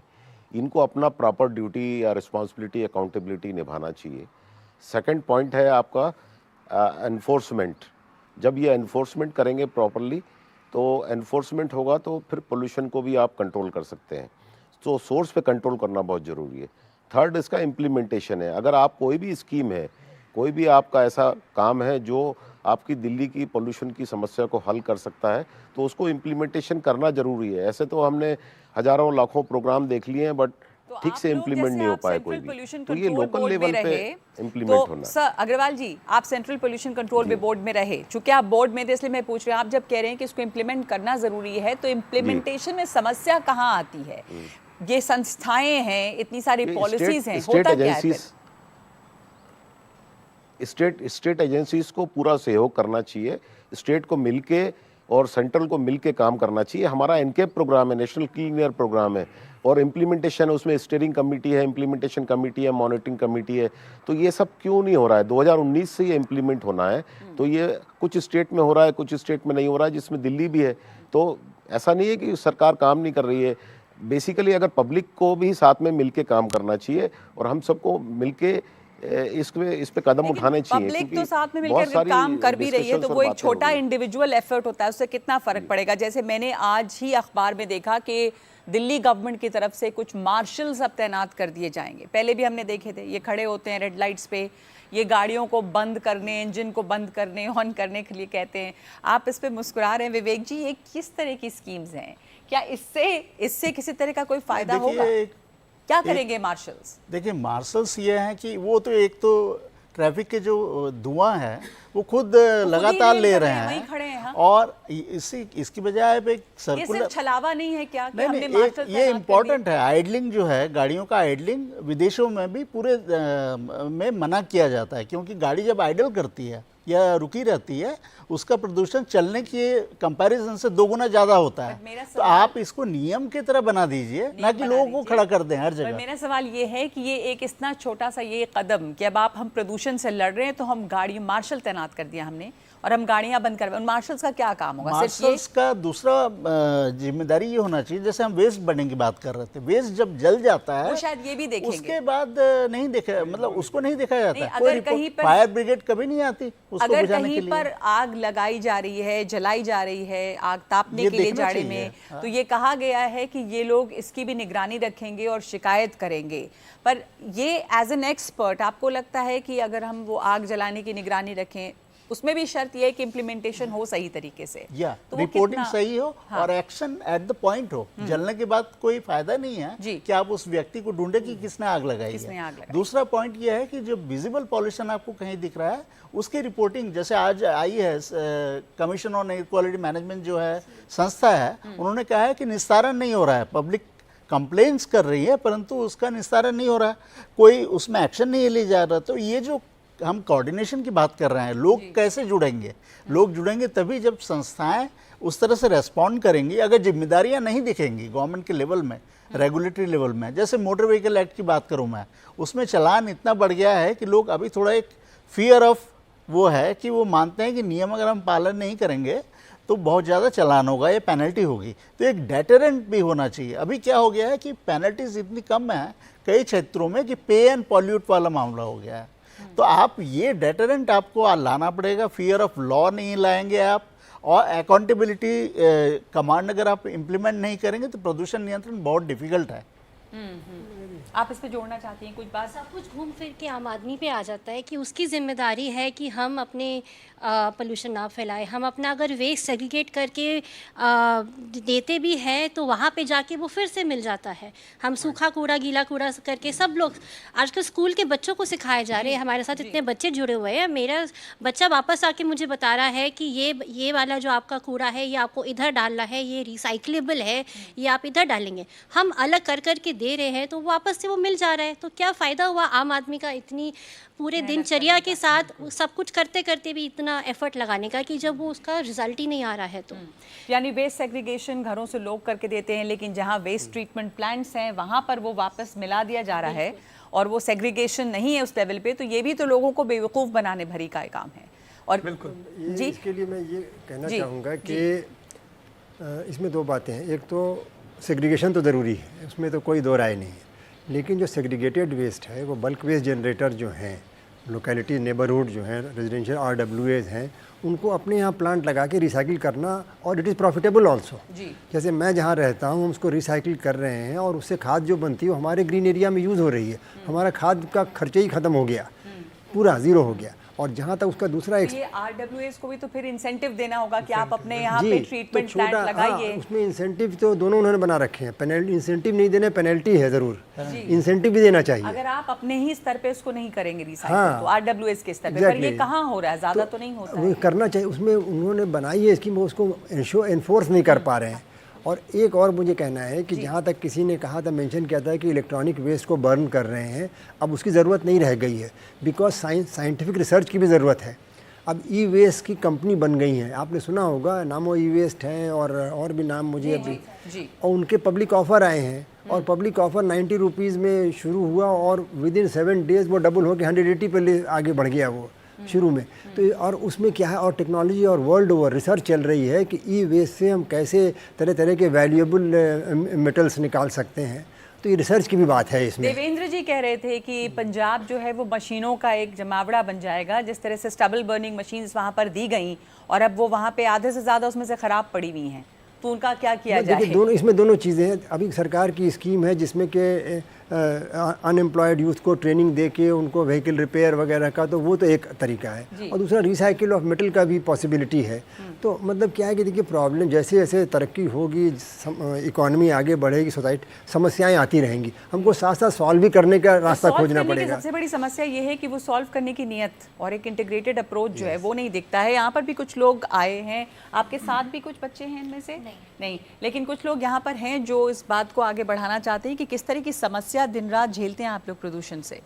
इनको अपना प्रॉपर ड्यूटी या रिस्पॉन्सिबिलिटी, अकाउंटेबिलिटी निभाना चाहिए। सेकंड पॉइंट है आपका एनफोर्समेंट। जब ये एनफोर्समेंट करेंगे प्रॉपरली, तो एनफोर्समेंट होगा तो फिर पोल्यूशन को भी आप कंट्रोल कर सकते हैं। तो सोर्स पे कंट्रोल करना बहुत ज़रूरी है। थर्ड इसका इम्प्लीमेंटेशन है। अगर आप कोई भी स्कीम है, कोई भी आपका ऐसा काम है जो आपकी दिल्ली की पोल्यूशन की समस्या को हल कर सकता है, तो उसको इम्प्लीमेंटेशन करना ज़रूरी है। ऐसे तो हमने हज़ारों लाखों प्रोग्राम देख लिए हैं, बट ठीक से इम्प्लीमेंट नहीं हो पाया कोई भी। तो ये लोकल लेवल पे इम्प्लीमेंट होना है। सर अग्रवाल जी, आप सेंट्रल पोल्यूशन कंट्रोल बोर्ड में रहे, चूंकि आप बोर्ड में थे इसलिए मैं पूछ रही हूँ, आप जब कह रहे हैं कि इसको इम्प्लीमेंट करना जरूरी है, तो इम्प्लीमेंटेशन में समस्या कहाँ आती है? ये संस्थाएं हैं, इतनी सारी पॉलिसीज हैं, होता क्या है फिर? स्टेट एजेंसीज को पूरा सहयोग करना चाहिए, स्टेट को मिलके और सेंट्रल को मिलके काम करना चाहिए। हमारा एनकेप प्रोग्राम है, नेशनल क्लीन एयर प्रोग्राम है, और इम्प्लीमेंटेशन है, उसमें स्टीयरिंग कमेटी है, इम्प्लीमेंटेशन कमेटी है, मॉनिटरिंग कमेटी है। तो ये सब क्यों नहीं हो रहा है? 2019 से ये इम्प्लीमेंट होना है, तो ये कुछ स्टेट में हो रहा है, कुछ स्टेट में नहीं हो रहा है, जिसमें दिल्ली भी है। तो ऐसा नहीं है कि सरकार काम नहीं कर रही है। बेसिकली अगर पब्लिक को भी साथ में मिलके काम करना चाहिए, और हम सबको मिलके इस पे कदम उठाने चाहिए। पब्लिक तो साथ में मिलकर काम कर भी रही है, तो वो एक छोटा इंडिविजुअल एफर्ट होता है, उससे कितना फर्क पड़ेगा? जैसे मैंने आज ही अखबार में देखा कि दिल्ली गवर्नमेंट की तरफ से कुछ मार्शल्स अब तैनात कर दिए जाएंगे। पहले भी हमने देखे थे, ये खड़े होते हैं रेड लाइट्स पे, ये गाड़ियों को बंद करने, इंजन को बंद करने, ऑन करने के लिए कहते हैं। आप इस पे मुस्कुरा रहे हैं विवेक जी, ये किस तरह की स्कीम्स हैं? क्या इससे किसी तरह का कोई फायदा होगा? क्या करेंगे मार्शल्स? देखिए, मार्शल्स ये हैं कि वो तो एक तो ट्रैफिक के जो धुआं है वो खुद लगातार ले रहे हैं, वहीं खड़े हैं, हाँ? और इसकी बजाय अब एक सर्कुलर, ये सिर्फ छलावा नहीं है क्या? नहीं, ये इम्पोर्टेंट है। आइडलिंग जो है, गाड़ियों का आइडलिंग विदेशों में भी पूरे में मना किया जाता है, क्योंकि गाड़ी जब आइडल करती है या रुकी रहती है, उसका प्रदूषण चलने के कंपैरिजन से 2 गुना ज़्यादा होता है। तो आप इसको नियम की तरह बना दीजिए, ना कि लोगों को खड़ा कर दें हर जगह। मेरा सवाल ये है कि ये एक इतना छोटा सा ये कदम कि अब हम प्रदूषण से लड़ रहे हैं, तो हम गाड़ी मार्शल तैनात कर दिया हमने, और हम गाड़ियां बंद कर, उन मार्शल्स का क्या काम होगा? मार्शल्स का दूसरा जिम्मेदारी ये होना चाहिए, जैसे हम वेस्ट बर्निंग की बात कर रहे थे, वेस्ट जब जल जाता है वो शायद ये भी देखेंगे, उसके बाद नहीं देखा, मतलब उसको नहीं देखा जाता। अगर कहीं पर फायर ब्रिगेड कभी नहीं आती उसको अगर बुझाने कहीं के लिए। पर आग लगाई जा रही है, जलाई जा रही है, आग तापने के लिए जाड़े में, तो ये कहा गया है कि ये लोग इसकी भी निगरानी रखेंगे और शिकायत करेंगे। पर ये एज एन एक्सपर्ट आपको लगता है कि अगर हम वो आग जलाने की निगरानी रखें, उसमें भी शर्त ये है कि इम्प्लीमेंटेशन हो सही तरीके से, तो रिपोर्टिंग सही हो, हाँ, और एक्शन एट द पॉइंट हो। जलने के बाद कोई फायदा नहीं है कि आप उस व्यक्ति को ढूंढे कि किसने आग लगाई है। दूसरा पॉइंट ये है कि जो विजिबल पॉल्यूशन आपको कहीं दिख रहा है, उसकी रिपोर्टिंग, जैसे आज आई है commission on air quality management जो है संस्था है, उन्होंने कहा है कि निस्तारण नहीं हो रहा है। पब्लिक कंप्लेंट्स कर रही है, परंतु उसका निस्तारण नहीं हो रहा है, कोई उसमें एक्शन नहीं लिया जा रहा। तो ये जो हम कोऑर्डिनेशन की बात कर रहे हैं, लोग कैसे जुड़ेंगे? लोग जुड़ेंगे तभी जब संस्थाएं उस तरह से रेस्पॉन्ड करेंगी। अगर जिम्मेदारियां नहीं दिखेंगी गवर्नमेंट के लेवल में, रेगुलेटरी लेवल में, जैसे मोटर व्हीकल एक्ट की बात करूं मैं, उसमें चालान इतना बढ़ गया है कि लोग अभी थोड़ा एक फियर ऑफ वो है कि वो मानते हैं कि नियम अगर हम पालन नहीं करेंगे तो बहुत ज़्यादा चालान होगा या पेनल्टी होगी। तो एक डेटरेंट भी होना चाहिए। अभी क्या हो गया है कि पेनल्टीज इतनी कम है कई क्षेत्रों में कि पे एंड पॉल्यूट वाला मामला हो गया है। तो आप ये डेटरेंट आपको लाना पड़ेगा, फियर ऑफ लॉ नहीं लाएंगे आप, और अकाउंटेबिलिटी कमांड अगर आप इम्प्लीमेंट नहीं करेंगे तो प्रदूषण नियंत्रण बहुत डिफिकल्ट है। आप इस पे जोड़ना चाहती हैं कुछ बात? सब कुछ घूम फिर के आम आदमी पे आ जाता है कि उसकी जिम्मेदारी है कि हम अपने पोल्यूशन ना फैलाएं। हम अपना अगर वेस्ट सेग्रीगेट करके देते भी हैं तो वहाँ पे जाके वो फिर से मिल जाता है। हम सूखा कूड़ा गीला कूड़ा करके सब लोग आजकल स्कूल के बच्चों को सिखाए जा रहे हैं। हमारे साथ इतने बच्चे जुड़े हुए हैं। मेरा बच्चा वापस आके मुझे बता रहा है कि ये वाला जो आपका कूड़ा है ये आपको इधर डालना है, ये रिसाइक्लेबल है, ये आप इधर डालेंगे। हम अलग कर करके दे रहे हैं तो वापस से वो मिल जा रहा है। तो क्या फ़ायदा हुआ आम आदमी का इतनी पूरे दिनचर्या के साथ सब कुछ करते करते भी इतना एफर्ट लगाने का कि जब वो उसका रिजल्ट ही नहीं आ रहा है। तो यानी वेस्ट सेग्रीगेशन घरों से लोग करके देते हैं, लेकिन जहाँ वेस्ट ट्रीटमेंट प्लांट्स हैं वहाँ पर वो वापस मिला दिया जा रहा है और वो सेग्रीगेशन नहीं है उस लेवल पे। तो ये भी तो लोगों को बेवकूफ़ बनाने भरी का काम है। और बिल्कुल जी, इसके लिए मैं ये कहना चाहूँगा कि इसमें दो बातें हैं। एक तो सेग्रीगेशन तो ज़रूरी है, उसमें तो कोई दो राय नहीं है, लेकिन जो सेग्रीगेटेड वेस्ट है वो बल्क वेस्ट जनरेटर जो हैं, लोकेलिटी नेबरहुड जो हैं, रेजिडेंशियल RWAs हैं, उनको अपने यहाँ प्लांट लगा के रिसाइकिल करना, और इट इज़ प्रॉफिटेबल ऑल्सो। जैसे मैं जहाँ रहता हूँ हम उसको रिसाइकिल कर रहे हैं और उससे खाद जो बनती है वो हमारे ग्रीन एरिया में यूज़ हो रही है। हमारा खाद का खर्चा ही ख़त्म हो गया, पूरा ज़ीरो हो गया। और जहाँ तक उसका दूसरा ये RWAs को भी तो फिर इंसेंटिव देना होगा कि आप अपने यहाँ जी, पे तो ट्रीटमेंट छोटा, प्लांट लगाइए। हाँ, उसमें इंसेंटिव तो दोनों उन्होंने बना रखे हैं, पेनल्टी इंसेंटिव नहीं देने, पेनल्टी है ज़रूर, इंसेंटिव भी देना चाहिए। अगर आप अपने ही स्तर पे उसको नहीं करेंगे रिसाइकिल हाँ, तो RWAs के स्तर पे, पर ये कहाँ हो रहा है, ज़्यादा तो नहीं होता वो है। करना चाहिए, उसमें उन्होंने बनाई है स्कीम, वो उसको एनफोर्स नहीं कर पा रहे हैं। और एक और मुझे कहना है कि जहाँ तक किसी ने कहा था, मेंशन किया था कि इलेक्ट्रॉनिक वेस्ट को बर्न कर रहे हैं, अब उसकी ज़रूरत नहीं रह गई है, बिकॉज साइंटिफिक रिसर्च की भी ज़रूरत है। अब ई वेस्ट की कंपनी बन गई हैं, आपने सुना होगा, नामो ई वेस्ट हैं और भी नाम मुझे अभी, और उनके पब्लिक ऑफ़र आए हैं, और पब्लिक ऑफ़र 90 रुपीज़ में शुरू हुआ और विदिन 7 डेज़ वो डबल हो के 180 पे आगे बढ़ गया वो शुरू में। तो और उसमें क्या है, और टेक्नोलॉजी और वर्ल्ड ओवर रिसर्च चल रही है कि ई वेस्ट से हम कैसे तरह तरह के वैल्यूएबल मेटल्स निकाल सकते हैं, तो ये रिसर्च की भी बात है इसमें। देवेंद्र जी कह रहे थे कि पंजाब जो है वो मशीनों का एक जमावड़ा बन जाएगा, जिस तरह से स्टबल बर्निंग मशीन्स वहाँ पर दी गई और अब वो वहाँ पे आधे से ज़्यादा उसमें से ख़राब पड़ी हुई हैं, तो उनका क्या किया जाए? देखिए, दोनों इसमें दोनों चीज़ें हैं। अभी सरकार की स्कीम है जिसमें कि अनएम्प्लॉयड यूथ को ट्रेनिंग दे के उनको व्हीकल रिपेयर वगैरह का, तो वो तो एक तरीका है, और दूसरा रिसाइकिल ऑफ मेटल का भी पॉसिबिलिटी है। तो मतलब क्या है कि देखिए, प्रॉब्लम जैसे जैसे तरक्की होगी, इकॉनमी आगे बढ़ेगी, सोसाइटी, समस्याएं आती रहेंगी, हमको साथ साथ सॉल्व भी करने का रास्ता खोजना पड़ेगा। सबसे बड़ी समस्या ये है कि वो सॉल्व करने की नियत और एक इंटीग्रेटेड अप्रोच जो है वो नहीं दिखता है। यहाँ पर भी कुछ लोग आए हैं, आपके साथ भी कुछ बच्चे हैं इनमें से? नहीं, लेकिन कुछ लोग यहाँ पर हैं जो इस बात को आगे बढ़ाना चाहते हैं कि किस तरह की समस्या दिन रात झेलते हैं आप लोग प्रदूषण से।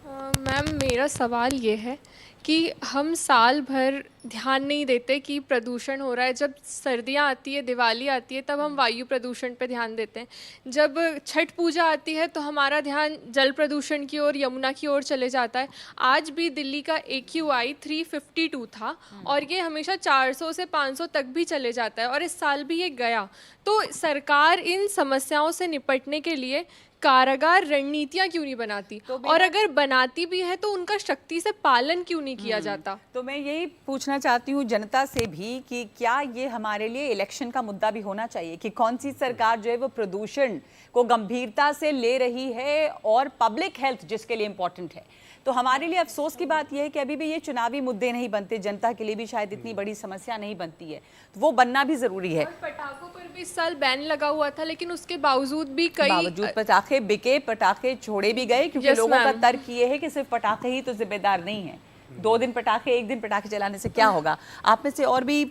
मैम, मेरा सवाल ये है कि हम साल भर ध्यान नहीं देते कि प्रदूषण हो रहा है। जब सर्दियाँ आती है, दिवाली आती है, तब हम वायु प्रदूषण पे ध्यान देते हैं। जब छठ पूजा आती है तो हमारा ध्यान जल प्रदूषण की ओर, यमुना की ओर चले जाता है। आज भी दिल्ली का AQI 352 था और ये हमेशा 400 से 500 तक भी चले जाता है, और इस साल भी ये गया। तो सरकार इन समस्याओं से निपटने के लिए कारगर रणनीतियाँ क्यों नहीं बनाती, और अगर बनाती भी है तो उनका शक्ति से पालन क्यों नहीं किया जाता? तो मैं यही पूछना चाहती हूँ जनता से भी कि क्या ये हमारे लिए इलेक्शन का मुद्दा भी होना चाहिए कि कौन सी सरकार जो है वो प्रदूषण को गंभीरता से ले रही है और पब्लिक हेल्थ जिसके लिए इम्पोर्टेंट है। तो हमारे लिए अफसोस की बात यह है कि अभी भी ये चुनावी मुद्दे नहीं बनते, जनता के लिए भी शायद इतनी बड़ी समस्या नहीं बनती है, तो वो बनना भी जरूरी है। और पटाखों पर भी इस साल बैन लगा हुआ था, लेकिन उसके बावजूद भी पटाखे बिके, पटाखे छोड़े भी गए, क्योंकि लोगों का तर्क ये है कि सिर्फ पटाखे ही तो जिम्मेदार नहीं है। 2 दिन पटाखे, 1 दिन पटाखे चलाने से क्या होगा? आप में से और भी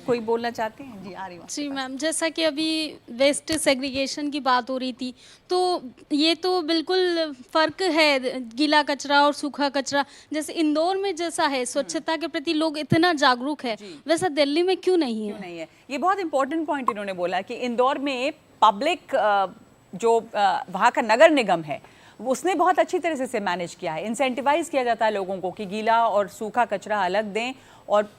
कोई बोलना चाहते हैं? जी, आ रही हूँ। जी मैम, जैसा कि अभी वेस्ट सेग्रीगेशन की बात हो रही थी, तो ये तो बिल्कुल फ़र्क है गीला कचरा और सूखा कचरा। जैसे इंदौर में जैसा है स्वच्छता के प्रति लोग इतना जागरूक है, वैसा दिल्ली में क्यों नहीं है? ये बहुत इंपॉर्टेंट पॉइंट इन्होंने बोला कि इंदौर में पब्लिक जो वहाँ का नगर निगम है उसने बहुत अच्छी तरह से मैनेज किया है। इंसेंटिवाइज किया जाता है लोगों को कि गीला और सूखा कचरा अलग दें, और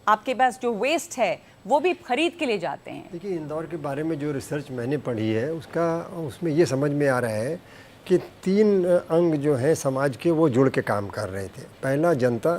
आपके पास जो वेस्ट है वो भी खरीद के ले जाते हैं। देखिए, इंदौर के बारे में जो रिसर्च मैंने पढ़ी है उसमें ये समझ में आ रहा है कि 3 अंग जो हैं समाज के वो जुड़ के काम कर रहे थे। पहला जनता,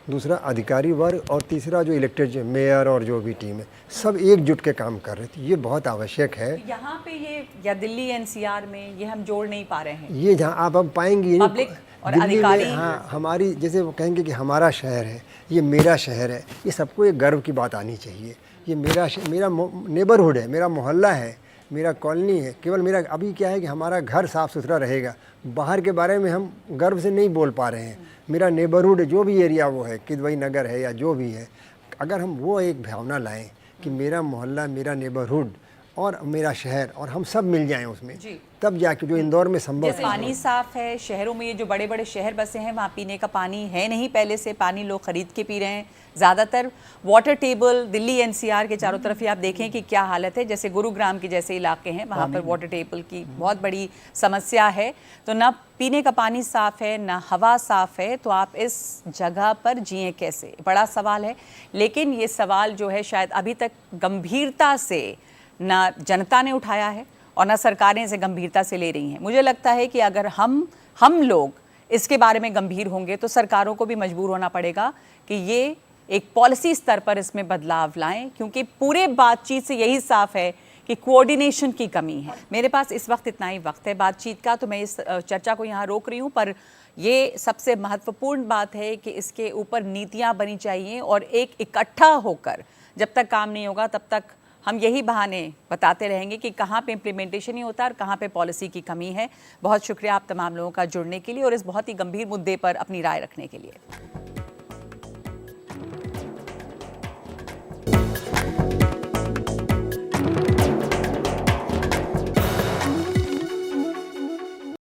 दूसरा अधिकारी वर्ग, और तीसरा जो इलेक्टेड मेयर और जो भी टीम है, सब एकजुट के काम कर रहे थे। ये बहुत आवश्यक है। यहाँ पे ये या दिल्ली NCR में ये हम जोड़ नहीं पा रहे हैं। ये जहाँ आप अब पाएंगे पब्लिक और अधिकारी, हाँ, हमारी जैसे वो कहेंगे कि हमारा शहर है, ये मेरा शहर है, ये सबको एक गर्व की बात आनी चाहिए। ये मेरा नेबरहुड है, मेरा मोहल्ला है, मेरा कॉलोनी है। केवल मेरा अभी क्या है कि हमारा घर साफ़ सुथरा रहेगा, बाहर के बारे में हम गर्व से नहीं बोल पा रहे हैं। मेरा नेबरहुड जो भी एरिया वो है, किदवई नगर है या जो भी है, अगर हम वो एक भावना लाएं कि मेरा मोहल्ला, मेरा नेबरहुड और मेरा शहर, और हम सब मिल जाएं उसमें, तब जाके जो इंदौर में संभव है। पानी साफ है शहरों में, ये जो बड़े बड़े शहर बसे हैं वहाँ पीने का पानी है नहीं, पहले से पानी लोग खरीद के पी रहे हैं ज़्यादातर। वाटर टेबल दिल्ली NCR के चारों तरफ ही आप देखें कि क्या हालत है। जैसे गुरुग्राम के जैसे इलाके हैं वहाँ पर वाटर टेबल की बहुत बड़ी समस्या है, तो ना पीने का पानी साफ़ है, ना हवा साफ़ है, तो आप इस जगह पर जिए कैसे? बड़ा सवाल है। लेकिन ये सवाल जो है शायद अभी तक गंभीरता से ना जनता ने उठाया है और ना सरकारें इसे गंभीरता से ले रही हैं। मुझे लगता है कि अगर हम लोग इसके बारे में गंभीर होंगे तो सरकारों को भी मजबूर होना पड़ेगा कि ये एक पॉलिसी स्तर पर इसमें बदलाव लाएं, क्योंकि पूरे बातचीत से यही साफ है कि कोऑर्डिनेशन की कमी है। मेरे पास इस वक्त इतना ही वक्त है बातचीत का, तो मैं इस चर्चा को यहाँ रोक रही हूँ, पर ये सबसे महत्वपूर्ण बात है कि इसके ऊपर नीतियां बनी चाहिए और एक इकट्ठा होकर जब तक काम नहीं होगा तब तक हम यही बहाने बताते रहेंगे कि कहाँ पे इम्प्लीमेंटेशन नहीं होता और कहाँ पे पॉलिसी की कमी है। बहुत शुक्रिया आप तमाम लोगों का जुड़ने के लिए और इस बहुत ही गंभीर मुद्दे पर अपनी राय रखने के लिए।